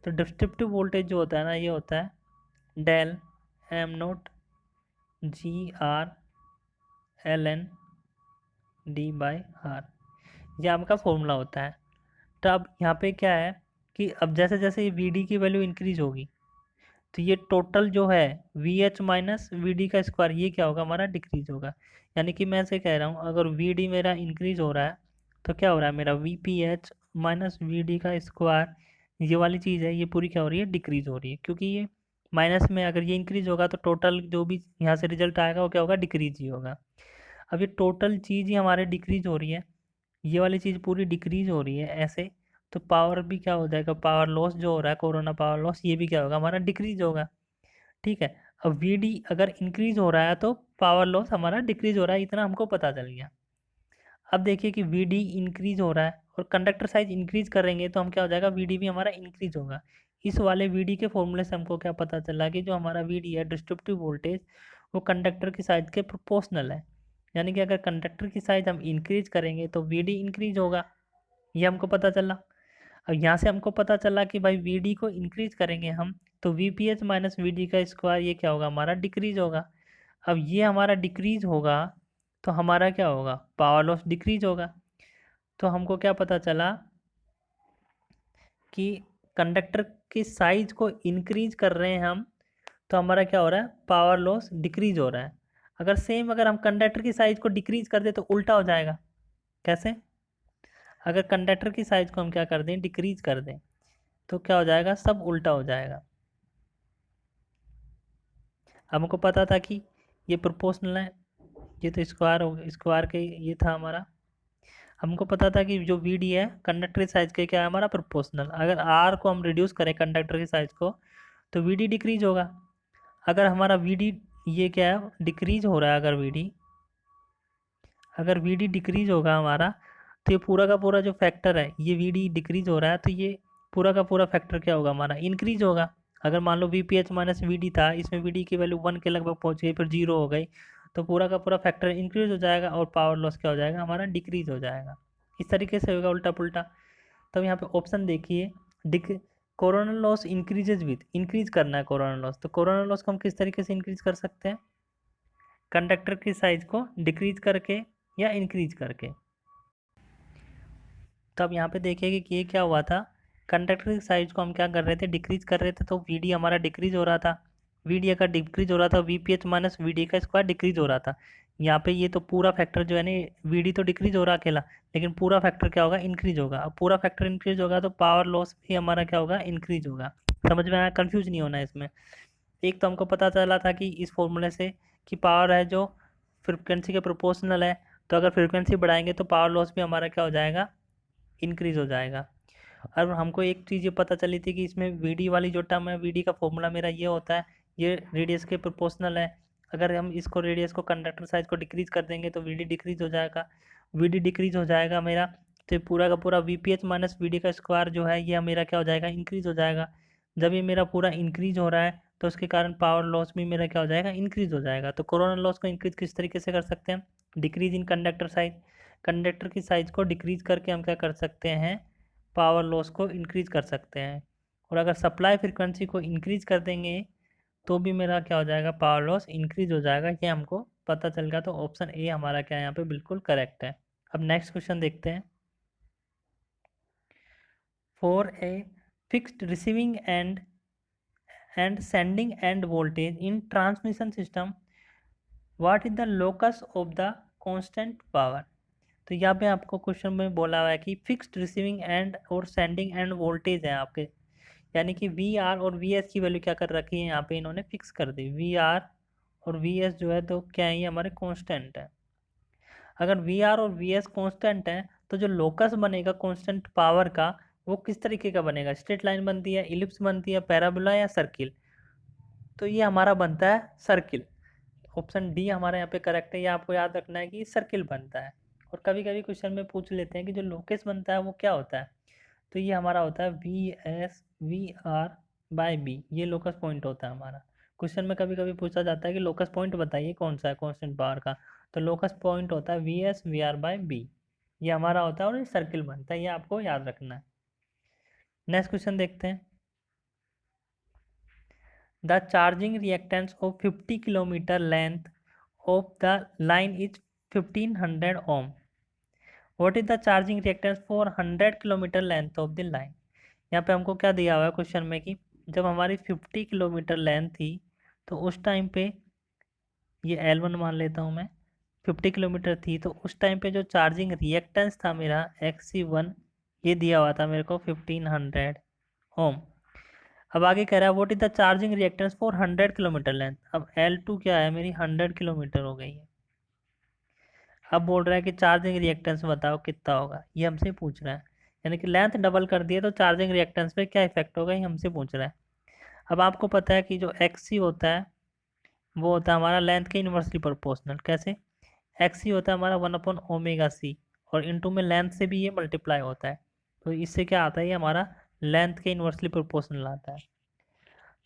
तो डिस्ट्रिब्यूटिव वोल्टेज जो होता है ना ये होता है del M naught G R L N D by R, ये आपका फॉर्मूला होता है। तो अब यहाँ पे क्या है कि अब जैसे जैसे ये वी डी की वैल्यू इंक्रीज होगी तो ये टोटल जो है V H minus V D का स्क्वायर ये क्या होगा हमारा डिक्रीज होगा। यानी कि मैं ऐसे कह रहा हूँ अगर वी डी मेरा इंक्रीज हो रहा है तो क्या हो रहा है मेरा V P H minus V D का स्क्वायर ये वाली चीज़ है ये पूरी क्या हो रही है डिक्रीज हो रही है, क्योंकि ये माइनस में अगर ये इंक्रीज होगा तो टोटल जो भी यहाँ से रिजल्ट आएगा वो क्या होगा डिक्रीज ही होगा। अब ये टोटल चीज़ ही हमारे डिक्रीज हो रही है, ये वाली चीज़ पूरी डिक्रीज हो रही है ऐसे, तो पावर भी क्या हो जाएगा, पावर लॉस जो हो रहा है कोरोना पावर लॉस ये भी क्या होगा हमारा डिक्रीज होगा। ठीक है। अब वी डी अगर इंक्रीज हो रहा है तो पावर लॉस हमारा डिक्रीज हो रहा है, इतना हमको पता चल गया। अब देखिए कि वी डी इंक्रीज हो रहा है और कंडक्टर साइज इंक्रीज करेंगे तो हम क्या हो जाएगा वी डी भी हमारा इंक्रीज होगा। इस वाले वी डी के फॉर्मूले से हमको क्या पता चला कि जो हमारा वी डी है डिस्ट्रिब्यूटिव वोल्टेज वो कंडक्टर की साइज के प्रोपोर्शनल है। यानी कि अगर कंडक्टर की साइज हम इंक्रीज करेंगे तो वी डी इंक्रीज होगा, ये हमको पता चला। अब यहाँ से हमको पता चला कि भाई वी डी को इंक्रीज करेंगे हम तो V P H minus V D का स्क्वायर ये क्या होगा हमारा डिक्रीज होगा। अब ये हमारा डिक्रीज होगा तो हमारा क्या होगा पावर लॉस डिक्रीज होगा। तो हमको क्या पता चला कि कंडक्टर की साइज को इंक्रीज कर रहे हैं हम तो हमारा क्या हो रहा है पावर लॉस डिक्रीज हो रहा है। अगर सेम अगर हम कंडक्टर की साइज को डिक्रीज कर दे तो उल्टा हो जाएगा। कैसे, अगर कंडक्टर की साइज को हम क्या कर दें डिक्रीज कर दें तो क्या हो जाएगा सब उल्टा हो जाएगा। हमको पता था कि ये प्रोपोर्शनल है, ये तो स्क्वायर हो स्क्वायर के ये था हमारा। हमको पता था कि जो वी डी है कंडक्टर की साइज के क्या है हमारा प्रोपोर्शनल। अगर आर को हम रिड्यूस करें कंडक्टर की साइज को तो वी डी डिक्रीज होगा। अगर हमारा वी डी ये क्या है डिक्रीज हो रहा है, अगर वी डी डिक्रीज होगा हमारा तो ये पूरा का पूरा जो फैक्टर है ये वी डी डिक्रीज हो रहा है तो ये पूरा का पूरा फैक्टर क्या होगा हमारा इंक्रीज होगा। अगर मान लो V P H minus V D था इसमें वी डी की वैल्यू 1 के लगभग पहुंच गई फिर 0 हो गई तो पूरा का पूरा फैक्टर इंक्रीज हो जाएगा और पावर लॉस क्या हो जाएगा हमारा डिक्रीज हो जाएगा। इस तरीके से होगा उल्टा पुल्टा। तब यहाँ पे ऑप्शन देखिए Dick corona loss increases with, increase करना है कोरोना लॉस, तो कोरोना लॉस को हम किस तरीके से इंक्रीज कर सकते हैं कंडक्टर की साइज को डिक्रीज करके या इंक्रीज करके। तो अब यहाँ पे देखिए कि ये क्या हुआ था कंडक्टर की साइज को हम क्या कर रहे थे डिक्रीज कर रहे थे तो वी डी हमारा डिक्रीज हो रहा था। वी डी अगर डिक्रीज हो रहा था V P H minus V D का स्क्वायर डिक्रीज हो रहा था। यहाँ पे ये तो पूरा फैक्टर जो है ना वी डी तो डिक्रीज हो रहा अकेला लेकिन पूरा फैक्टर क्या होगा इंक्रीज होगा। अब पूरा फैक्टर इंक्रीज होगा तो पावर लॉस भी हमारा क्या होगा इंक्रीज होगा। समझ में आया, कन्फ्यूज नहीं होना है इसमें। एक तो हमको पता चला था कि इस फॉर्मूले से कि पावर है जो फ्रिक्वेंसी के प्रोपोर्शनल है, तो अगर फ्रिक्वेंसी बढ़ाएंगे तो पावर लॉस भी हमारा क्या हो जाएगा इंक्रीज हो जाएगा। और हमको एक चीज़ ये पता चली थी कि इसमें वी डी वाली जो टर्म है वी डी का फॉर्मूला मेरा ये होता है ये रेडियस के प्रोपोर्शनल है। अगर हम इसको रेडियस को कंडक्टर साइज को डिक्रीज कर देंगे तो वी डी डिक्रीज हो जाएगा। वी डी डिक्रीज हो जाएगा मेरा तो ये पूरा का पूरा V P H minus V D का स्क्वायर जो है ये मेरा क्या हो जाएगा इंक्रीज हो जाएगा। जब ये मेरा पूरा इंक्रीज हो रहा है तो उसके कारण पावर लॉस भी मेरा क्या हो जाएगा इंक्रीज हो जाएगा। तो कोरोना लॉस को इंक्रीज किस तरीके से कर सकते हैं decrease in conductor size, conductor की साइज को डिक्रीज करके हम क्या कर सकते हैं पावर लॉस को इंक्रीज कर सकते हैं। और अगर सप्लाई फ्रीक्वेंसी को इंक्रीज कर देंगे तो भी मेरा क्या हो जाएगा पावर लॉस इंक्रीज हो जाएगा, ये हमको पता चल गया। तो ऑप्शन ए हमारा क्या है यहाँ पे बिल्कुल करेक्ट है। अब नेक्स्ट क्वेश्चन देखते हैं। For a fixed receiving end sending end voltage in transmission system what is the locus of the constant power. तो यहाँ पे आपको क्वेश्चन में बोला हुआ है कि फिक्स्ड रिसीविंग एंड और सेंडिंग एंड वोल्टेज है आपके, यानी कि वी आर और वी एस की वैल्यू क्या कर रखी है यहाँ पे इन्होंने फिक्स कर दी। वी आर और वी एस जो है तो क्या है ये हमारे कांस्टेंट है। अगर वी आर और वी एस कांस्टेंट है तो जो लोकस बनेगा कांस्टेंट पावर का वो किस तरीके का बनेगा, स्ट्रेट लाइन बनती है, इलिप्स बनती है, पैराबोला या सर्किल। तो ये हमारा बनता है सर्किल। ऑप्शन डी हमारे यहाँ पे करेक्ट है। ये आपको याद रखना है कि सर्किल बनता है। और कभी कभी क्वेश्चन में पूछ लेते हैं कि जो लोकस बनता है वो क्या होता है, तो ये हमारा होता है V S V R by B, ये लोकस पॉइंट होता है हमारा। क्वेश्चन में कभी कभी पूछा जाता है कि लोकस पॉइंट बताइए कौन सा है कांस्टेंट पावर का, तो लोकस पॉइंट होता है V S V R by B, ये हमारा होता है और ये सर्किल बनता है, ये आपको याद रखना है। नेक्स्ट क्वेश्चन देखते हैं। The charging reactance of 50 kilometre length of the line is 1500 ohm. What is the charging reactance for 100 kilometre length of the line. यहाँ पे हमको क्या दिया हुआ है क्वेश्चन में कि जब हमारी 50 किलोमीटर लेंथ थी तो उस टाइम पे, ये L1 मान लेता हूँ मैं, 50 किलोमीटर थी तो उस टाइम पे जो चार्जिंग रिएक्टेंस था मेरा XC1, ये दिया हुआ था मेरे को 1500 ओम। अब आगे कह रहा है what is the charging reactance for 100 kilometre length. अब L2 क्या है, मेरी 100 किलोमीटर हो गई है। अब बोल रहा है कि चार्जिंग रिएक्टेंस बताओ कितना होगा, ये हमसे पूछ रहा है। यानी कि लेंथ डबल कर दिए तो चार्जिंग रिएक्टेंस पे क्या इफेक्ट होगा, ये हमसे पूछ रहा है। अब आपको पता है कि जो XC होता है वो होता है हमारा लेंथ के इन्वर्सली प्रोपोर्शनल। कैसे? XC होता है हमारा 1/ओमेगा C, और इनटू में लेंथ से भी ये मल्टीप्लाई होता है, तो इससे क्या आता है, ये हमारा लेंथ के इन्वर्सली प्रोपोर्शनल आता है।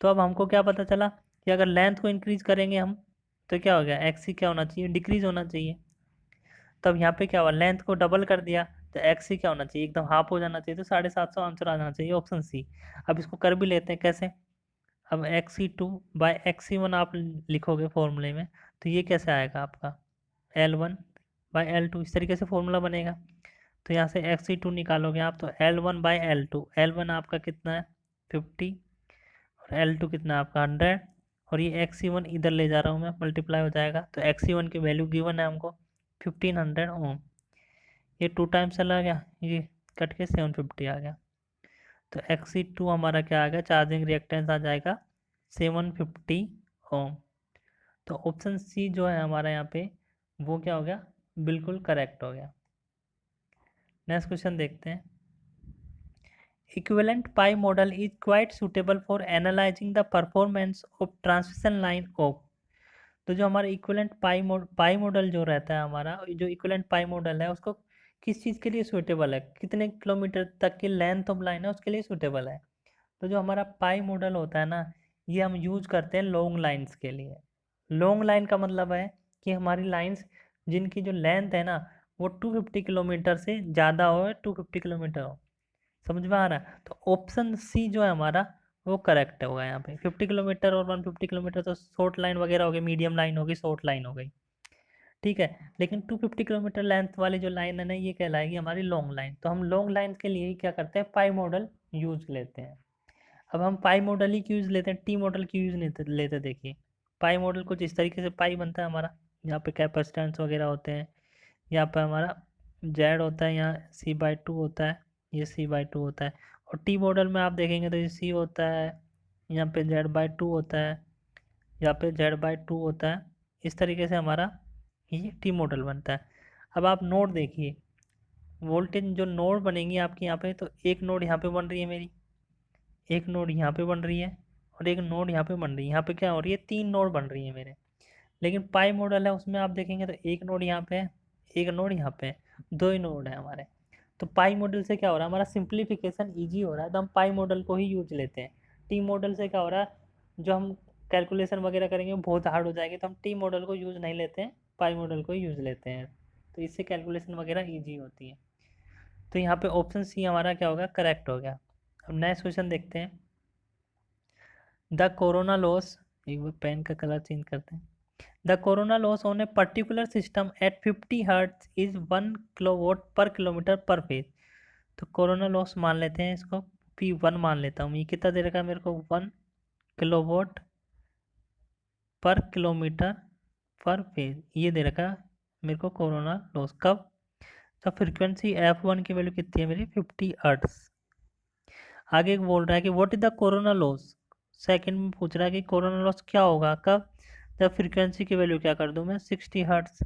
तो अब हमको क्या पता चला कि अगर लेंथ को इंक्रीज करेंगे हम तो क्या हो गया, XC क्या होना चाहिए, डिक्रीज होना चाहिए। तब यहाँ पे क्या हुआ, लेंथ को डबल कर दिया तो XC क्या होना चाहिए, एकदम हाफ हो जाना चाहिए, तो 750 आंसर आ जाना चाहिए, ऑप्शन सी। अब इसको कर भी लेते हैं, कैसे? अब XC2/XC1 आप लिखोगे फॉर्मूले में, तो ये कैसे आएगा आपका L1/L2, इस तरीके से फॉर्मूला बनेगा। तो यहाँ से XC2 निकालोगे आप तो L1/L2, L1 आपका कितना है 50, और L2 कितना है आपका 100, और ये XC1 इधर ले जा रहा हूँ मैं, मल्टीप्लाई हो जाएगा, तो XC1 की वैल्यू गिवन है हमको 1500 ओम। ये 2 टाइम्स चला गया, ये कट के 750 आ गया, तो XC2 हमारा क्या आ गया, चार्जिंग रिएक्टेंस आ जाएगा 750 ओम। तो ऑप्शन सी जो है हमारा यहाँ पे, वो क्या हो गया, बिल्कुल करेक्ट हो गया। नेक्स्ट क्वेश्चन देखते हैं। Equivalent pi model is quite suitable for analyzing the performance of transmission line of। तो जो हमारा इक्विवेलेंट पाई मॉडल जो रहता है हमारा, जो इक्विवेलेंट पाई मॉडल है उसको किस चीज़ के लिए सूटेबल है, कितने किलोमीटर तक की लेंथ ऑफ लाइन है उसके लिए सूटेबल है। तो जो हमारा पाई मॉडल होता है ना, ये हम यूज करते हैं लॉन्ग लाइंस के लिए। लॉन्ग लाइन का मतलब है कि हमारी लाइंस जिनकी जो लेंथ है ना वो 250 किलोमीटर से ज़्यादा हो, 250 किलोमीटर हो। समझ में आ रहा है? तो ऑप्शन सी जो है हमारा वो करेक्ट होगा यहाँ पे। 50 किलोमीटर और 150 किलोमीटर तो शॉर्ट लाइन वगैरह हो गई, मीडियम लाइन होगी, शॉर्ट लाइन हो गई, ठीक है। लेकिन 250 किलोमीटर लेंथ वाली जो लाइन है ना, ये कहलाएगी हमारी लॉन्ग लाइन। तो हम लॉन्ग लाइन के लिए ही क्या करते हैं, पाई मॉडल यूज लेते हैं। अब हम पाई मॉडल ही क्यों यूज लेते हैं, टी मॉडल क्यों यूज नहीं लेते, देखिए पाई मॉडल कुछ इस तरीके से पाई बनता है हमारा, यहाँ पे कैपेसिटेंस वगैरह होते हैं, यहाँ पे हमारा जेड होता है, यहाँ C/2 होता है, ये C/2 होता है। और टी मॉडल में आप देखेंगे तो ये C होता है, यहाँ पे Z/2 होता है, यहाँ पे Z/2 होता है। इस तरीके से हमारा ये टी मॉडल बनता है। अब आप नोड देखिए, वोल्टेज जो नोड बनेंगी आपकी यहाँ पे, तो एक नोड यहाँ पे बन रही है मेरी, एक नोड यहाँ पे बन रही है, और एक नोड यहाँ पे बन रही है। यहाँ पे क्या हो रही है, 3 नोड बन रही है मेरे। लेकिन पाई मॉडल है उसमें आप देखेंगे तो एक नोड यहाँ पे है, एक नोड यहाँ पे है, 2 ही नोड है हमारे। तो पाई मॉडल से क्या हो रहा है, हमारा सिंप्लीफिकेशन इजी हो रहा है, तो हम पाई मॉडल को ही यूज लेते हैं। टी मॉडल से क्या हो रहा है, जो हम कैलकुलेशन वगैरह करेंगे वो बहुत हार्ड हो जाएगी, तो हम टी मॉडल को यूज़ नहीं लेते हैं, पाई मॉडल को ही यूज़ लेते हैं, तो इससे कैलकुलेशन वगैरह ईजी होती है। तो यहाँ पे ऑप्शन सी हमारा क्या होगा, करेक्ट हो गया। अब नेक्स्ट क्वेश्चन देखते हैं। द कोरोना लॉस, एक बार पेन का कलर चेंज करते हैं। The corona loss on a particular system eight 50 hertz is 1 kilowatt पर किलोमीटर पर फेज। तो कोरोना लॉस मान लेते हैं, इसको P1 मान लेता हूँ। ये कितना दे रखा है मेरे को, 1 किलोवाट पर किलोमीटर पर फेज, ये दे रखा है मेरे को कोरोना लॉस। कब? तो फ्रीक्वेंसी F1 की वैल्यू कितनी है मेरी, 50 हर्ट्ज। आगे बोल रहा है कि what is the corona loss, second में पूछ रहा है कि कोरोना लॉस क्या होगा, कब? जब फ्रीक्वेंसी की वैल्यू क्या कर दूं मैं, 60 हर्ट्ज।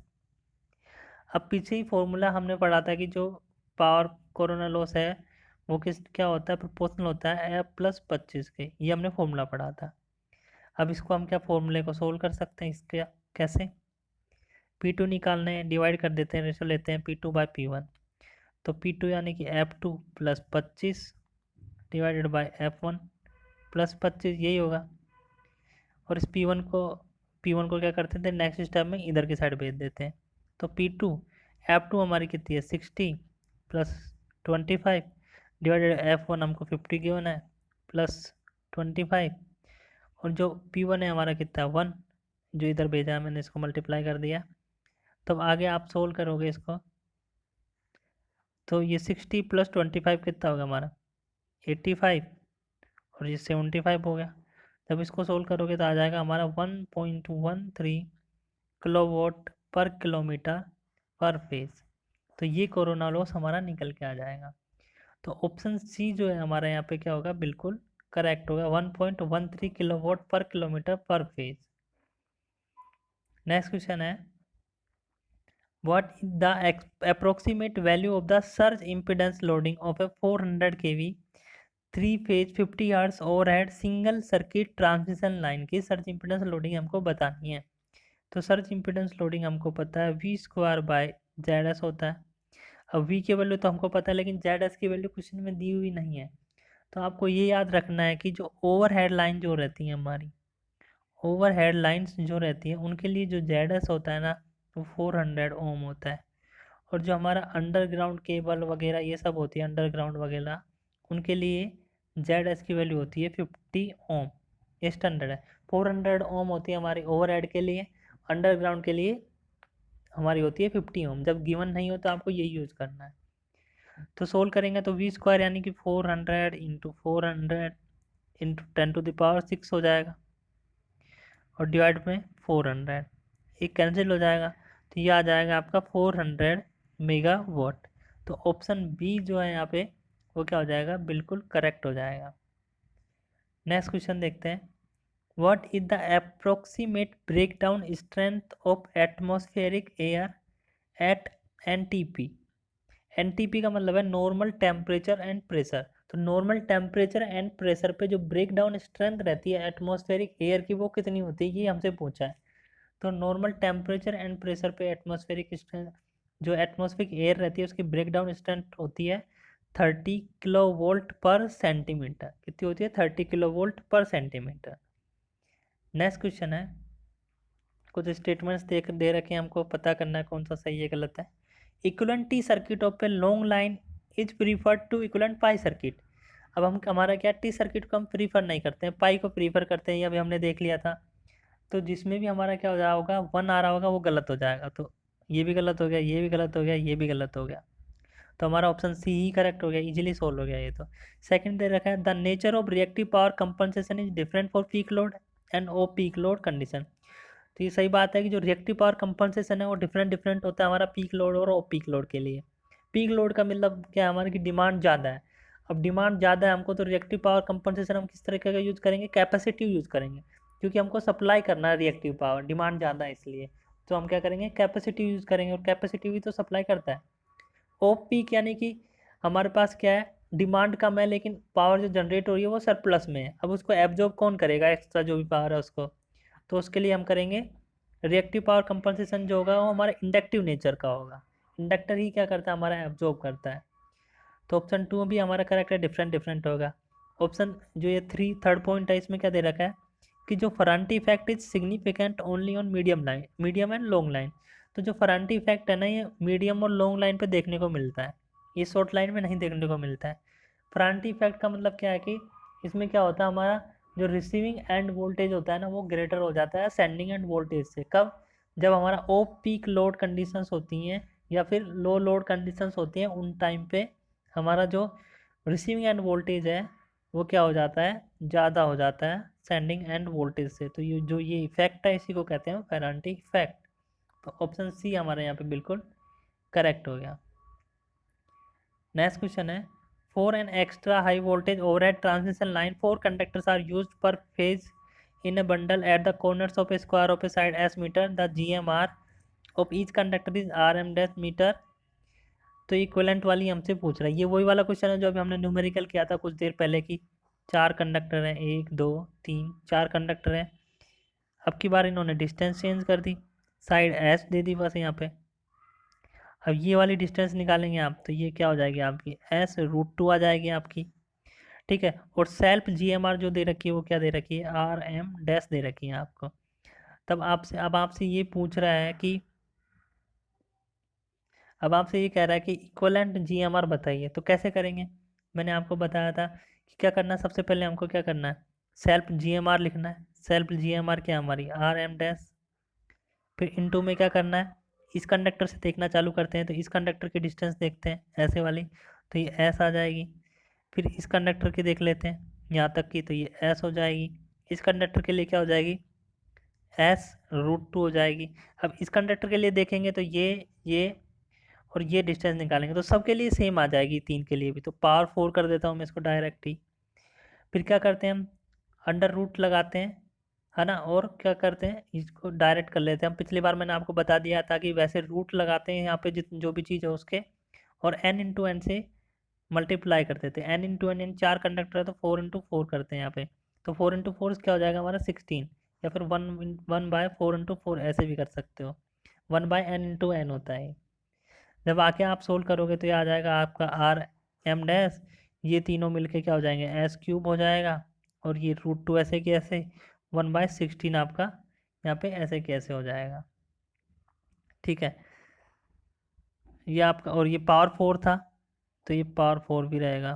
अब पीछे ही फॉर्मूला हमने पढ़ा था कि जो पावर कोरोना लॉस है वो क्या होता है, प्रोपोर्शनल होता है F+25 के, ये हमने फॉर्मूला पढ़ा था। अब इसको हम क्या फॉर्मूले को सोल्व कर सकते हैं, इसके कैसे, P2 निकालने हैं, डिवाइड कर देते हैं, रेशो लेते हैं P2/P1। तो P2 यानी कि F2+25 डिवाइडेड बाई F1+25, यही होगा। और इस P1 को क्या करते थे, नेक्स्ट स्टेप में इधर की साइड भेज देते हैं। तो P2 F2 हमारी कितनी है 60 प्लस 25 डिवाइडेड F1 हमको 50 गिवन है प्लस 25, और जो P1 है हमारा कितना 1 जो इधर भेजा है मैंने, इसको मल्टीप्लाई कर दिया। तब आगे आप सोल्व करोगे इसको, तो ये 60 प्लस 25 कितना होगा हमारा 85, और ये 75 हो गया। जब इसको सोल्व करोगे तो आ जाएगा हमारा 1.13 किलोवाट पर किलोमीटर पर फेज। तो ये कोरोना लॉस हमारा निकल के आ जाएगा। तो ऑप्शन सी जो है हमारा यहाँ पे क्या होगा, बिल्कुल करेक्ट होगा, 1.13 किलोवाट पर किलोमीटर पर फेज। नेक्स्ट क्वेश्चन है, what is the approximate value of the surge impedance loading of a 400 kV 3 phase 50 Hz overhead single circuit transmission line की सर्ज इम्पीडेंस लोडिंग हमको बतानी है। तो सर्ज इम्पीडेंस लोडिंग हमको पता है V²/ZS होता है। अब V की वैल्यू तो हमको पता है, लेकिन ZS की वैल्यू क्वेश्चन में दी हुई नहीं है। तो आपको ये याद रखना है कि जो ओवरहेड लाइन जो रहती है हमारी, ओवरहेड लाइंस जो रहती है उनके लिए जो ZS होता है ना, वो 400 ओम होता है। और जो हमारा अंडरग्राउंड केबल वगैरह ये सब होती है, अंडरग्राउंड वगैरह, उनके लिए ZS की वैल्यू होती है 50 ओम। ये स्टैंडर्ड है। 400 ओम होती है हमारी ओवरहेड के लिए, अंडरग्राउंड के लिए हमारी होती है 50 ओम। जब गिवन नहीं हो तो आपको यही यूज़ करना है। तो सोल्व करेंगे तो V² यानी कि 400 इंटू 400 इंटू 10⁶ हो जाएगा, और डिवाइड में 400, एक कैंसिल हो जाएगा, तो ये आ जाएगा आपका 400 मेगावाट। तो ऑप्शन बी जो है यहाँ पे वो क्या हो जाएगा, बिल्कुल करेक्ट हो जाएगा। नेक्स्ट क्वेश्चन देखते हैं, what is the approximate breakdown strength of atmospheric air at NTP। NTP का मतलब है नॉर्मल टेम्परेचर एंड प्रेशर। तो नॉर्मल टेम्परेचर एंड प्रेशर पे जो ब्रेकडाउन स्ट्रेंथ रहती है एटमॉस्फेरिक एयर की, वो कितनी होती है, ये हमसे पूछा है। तो नॉर्मल टेम्परेचर एंड प्रेशर पे एटमॉस्फेरिक स्ट्रेंथ, जो एटमॉस्फेरिक एयर रहती है उसकी ब्रेकडाउन स्ट्रेंथ होती है 30 किलोवोल्ट पर सेंटीमीटर। कितनी होती है, 30 किलोवोल्ट पर सेंटीमीटर। नेक्स्ट क्वेश्चन है, कुछ स्टेटमेंट्स दे रखे हैं, हमको पता करना है कौन सा सही है गलत है। Equivalent T circuit of a long line is preferred to equivalent pi circuit. अब हम हमारा क्या, टी सर्किट को हम प्रीफर नहीं करते हैं, पाई को प्रीफर करते हैं, ये अभी हमने देख लिया था। तो जिसमें भी हमारा क्या हो रहा होगा, 1 आ रहा होगा वो गलत हो जाएगा। तो ये भी गलत हो गया, ये भी गलत हो गया, ये भी गलत हो गया। तो हमारा ऑप्शन सी ही करेक्ट हो गया, इजीली सोल्व हो गया ये तो। सेकंड दे रखा है, the nature of reactive power compensation is different for peak load and off peak load condition. तो ये सही बात है कि जो रिएक्टिव पावर कंपनसेशन है वो डिफरेंट होता है हमारा पीक लोड और ओ पीक लोड के लिए। पीक लोड का मतलब क्या है, हमारी की डिमांड ज़्यादा है। अब डिमांड ज़्यादा है हमको, तो रिएक्टिव पावर कंपनसेशन हम किस तरीके का यूज़ करेंगे, कैपेसिटिव यूज़ करेंगे, क्योंकि हमको सप्लाई करना है रिएक्टिव पावर, डिमांड ज़्यादा है इसलिए। तो हम क्या करेंगे, कैपेसिटिव यूज़ करेंगे, और कैपेसिटिव ही तो सप्लाई करता है। ऑफ पीक यानी कि हमारे पास क्या है, डिमांड कम है लेकिन पावर जो जनरेट हो रही है वो सरप्लस में है। अब उसको एब्जॉर्ब कौन करेगा, एक्स्ट्रा जो भी पावर है उसको, तो उसके लिए हम करेंगे रिएक्टिव पावर कंपनसेशन जो होगा वो हमारा इंडक्टिव नेचर का होगा। इंडक्टर ही क्या करता है, हमारा एब्जॉर्ब करता है। तो ऑप्शन 2 भी हमारा करेक्ट है, डिफरेंट होगा। ऑप्शन जो ये थर्ड पॉइंट है, इसमें क्या दे रखा है कि जो Ferranti effect is significant only on medium and long line. तो जो फरांटी इफेक्ट है ना, ये मीडियम और लॉन्ग लाइन पे देखने को मिलता है, ये शॉर्ट लाइन में नहीं देखने को मिलता है। फरांटी इफेक्ट का मतलब क्या है कि इसमें क्या होता है, हमारा जो रिसीविंग एंड वोल्टेज होता है ना वो ग्रेटर हो जाता है सेंडिंग एंड वोल्टेज से। कब, जब हमारा ऑफ पीक लोड कंडीशंस होती हैं या फिर लो लोड कंडीशंस होती हैं, उन टाइम पे हमारा जो रिसीविंग एंड वोल्टेज है वो क्या हो जाता है, ज़्यादा हो जाता है सेंडिंग एंड वोल्टेज से। तो ये इफेक्ट है इसी को कहते हैं फेरांटी इफेक्ट। तो ऑप्शन सी हमारे यहाँ पे बिल्कुल करेक्ट हो गया। नेक्स्ट क्वेश्चन है, for an extra high voltage overhead transmission line 4 conductors are used per phase in a bundle at the corners of a square of a side S metre, the GMR of each conductor is RM- metre. तो equivalent वाली हमसे पूछ रहा है, ये वही वाला question है जो अभी हमने न्यूमेरिकल किया था कुछ देर पहले की। 4 कंडक्टर हैं, 1 2 3 4 कंडक्टर हैं। अब की बार इन्होंने डिस्टेंस चेंज कर दी, साइड S दे दी बस यहाँ पे। अब ये वाली डिस्टेंस निकालेंगे आप, तो ये क्या हो जाएगी आपकी S√2 आ जाएगी आपकी। ठीक है। और सेल्फ GMR जो दे रखी है वो क्या दे रखी है, RM डैश दे रखी है आपको। तब आपसे ये पूछ रहा है कि अब आपसे ये कह रहा है कि इक्वलेंट GMR बताइए, तो कैसे करेंगे। मैंने आपको बताया था कि क्या करना है, सबसे पहले हमको क्या करना है, सेल्फ GMR लिखना है। सेल्फ GMR क्या हमारी RM डैश, फिर इनटू में क्या करना है, इस कंडक्टर से देखना चालू करते हैं तो इस कंडक्टर की डिस्टेंस देखते हैं ऐसे वाली, तो ये एस आ जाएगी। फिर इस कंडक्टर की देख लेते हैं यहाँ तक की, तो ये एस हो जाएगी। इस कंडक्टर के लिए क्या हो जाएगी, S√2 हो जाएगी। अब इस कंडक्टर के लिए देखेंगे तो ये और ये डिस्टेंस निकालेंगे तो सबके लिए सेम आ जाएगी, तीन के लिए भी। तो पावर 4 कर देता हूँ मैं इसको डायरेक्ट ही। फिर क्या करते हैं हम, अंडर रूट लगाते हैं, है ना, और क्या करते हैं, इसको डायरेक्ट कर लेते हैं। हम पिछली बार मैंने आपको बता दिया था कि वैसे रूट लगाते हैं यहाँ पे जो भी चीज़ है उसके, और n×n से मल्टीप्लाई कर देते हैं। n×n चार कंडक्टर है तो 4×4 करते हैं यहाँ पे। तो 4×4 क्या हो जाएगा हमारा 16, या फिर 1/4×4 ऐसे भी कर सकते हो। 1/n×n होता है। जब आके आप सोल्व करोगे तो ये आ जाएगा आपका RM डैश, ये तीनों मिलके क्या हो जाएंगे, S³ हो जाएगा। और ये √2 ऐसे के ऐसे, 1/16 आपका यहाँ पे ऐसे कैसे हो जाएगा। ठीक है, ये आपका, और ये पावर 4 था तो ये पावर 4 भी रहेगा,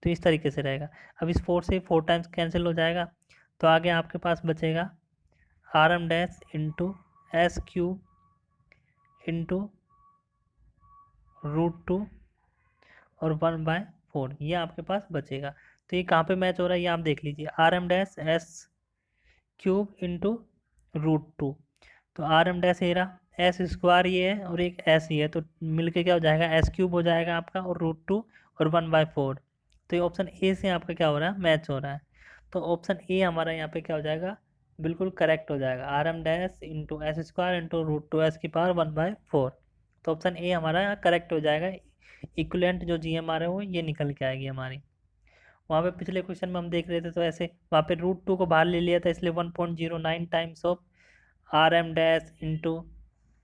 तो इस तरीके से रहेगा। अब इस 4 से 4 टाइम्स कैंसिल हो जाएगा, तो आगे आपके पास बचेगा RM dash into S³ into √2 और 1/4, ये आपके पास बचेगा। तो ये कहाँ पे मैच हो रहा है ये आप देख लीजिए, RM डैश S³ इंटू √2, तो RM डैश ये रहा, S² ये है और एक S ही है, तो मिलके क्या हो जाएगा, S³ हो जाएगा आपका, और √2 और 1/4। तो ये ऑप्शन ए से आपका क्या हो रहा है, मैच हो रहा है। तो ऑप्शन ए हमारा यहाँ पे क्या हो जाएगा, बिल्कुल करेक्ट हो जाएगा, RM dash into S² into √2 S की पावर 1/4। तो ऑप्शन ए हमारा यहाँ करेक्ट हो जाएगा। इक्विवेलेंट जो GMR है वो ये निकल के आएगी हमारी। वहाँ पे पिछले क्वेश्चन में हम देख रहे थे तो ऐसे वहाँ पे √2 को बाहर ले लिया था, इसलिए 1.09 times of RM dash into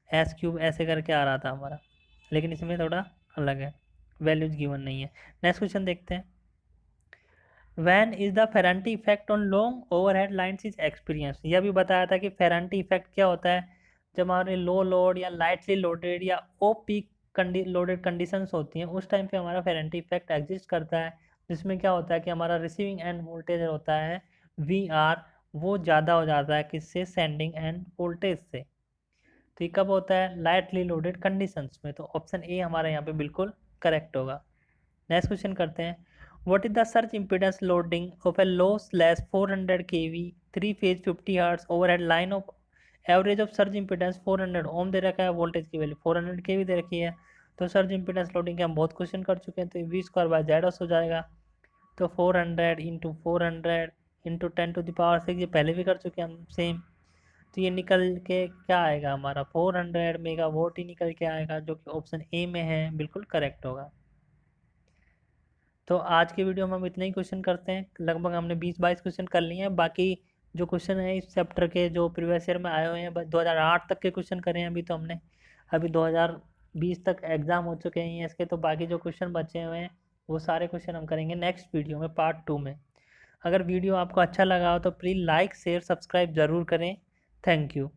S³ ऐसे करके आ रहा था हमारा, लेकिन इसमें थोड़ा अलग है, वैल्यूज गिवन नहीं है। नेक्स्ट क्वेश्चन देखते हैं। When is the Ferranti effect on long overhead lines is experience. यह भी बताया था कि फेरेंटी इफेक्ट क्या होता है, जब हमारे लो लोड या लाइटली लोडेड या ओ पीक लोडेड कंडीशंस होती हैं, उस टाइम पे हमारा फेरेंटी इफेक्ट एग्जिस्ट करता है, जिसमें क्या होता है कि हमारा रिसीविंग एंड वोल्टेज होता है VR, वो ज़्यादा हो जाता है किससे, सेंडिंग एंड वोल्टेज से। तो ये कब होता है, लाइटली लोडेड कंडीशंस में। तो ऑप्शन ए हमारा यहाँ पे बिल्कुल करेक्ट होगा। नेक्स्ट क्वेश्चन करते हैं। What is the surge impedance loading of A low slash 400 kV 3 phase 50 hertz overhead line of average of surge impedance 400 ओम दे रखा है, वोल्टेज की वैल्यू 400 kV दे रखी है। तो सर्च इम्पीडेंस लोडिंग के हम बहुत क्वेश्चन कर चुके हैं, तो V²/ZS हो जाएगा। तो 400 इंटू 400 इंटू 10⁶ ये पहले भी कर चुके हैं हम सेम। तो ये निकल के क्या आएगा हमारा, 400 मेगावाट ही निकल के आएगा, जो कि ऑप्शन ए में है, बिल्कुल करेक्ट होगा। तो आज की वीडियो में हम इतने ही क्वेश्चन करते हैं, लगभग हमने 20-22 क्वेश्चन कर लिए हैं। बाकी जो क्वेश्चन है इस चैप्टर के जो प्रीवियस ईयर में आए हुए हैं, 2008 तक के क्वेश्चन करे हैं अभी तो हमने, अभी 2020 तक एग्ज़ाम हो चुके हैं इसके। तो बाकी जो क्वेश्चन बचे हुए हैं वो सारे क्वेश्चन हम करेंगे नेक्स्ट वीडियो में, पार्ट 2 में। अगर वीडियो आपको अच्छा लगा हो तो प्लीज़ लाइक शेयर सब्सक्राइब ज़रूर करें। Thank you.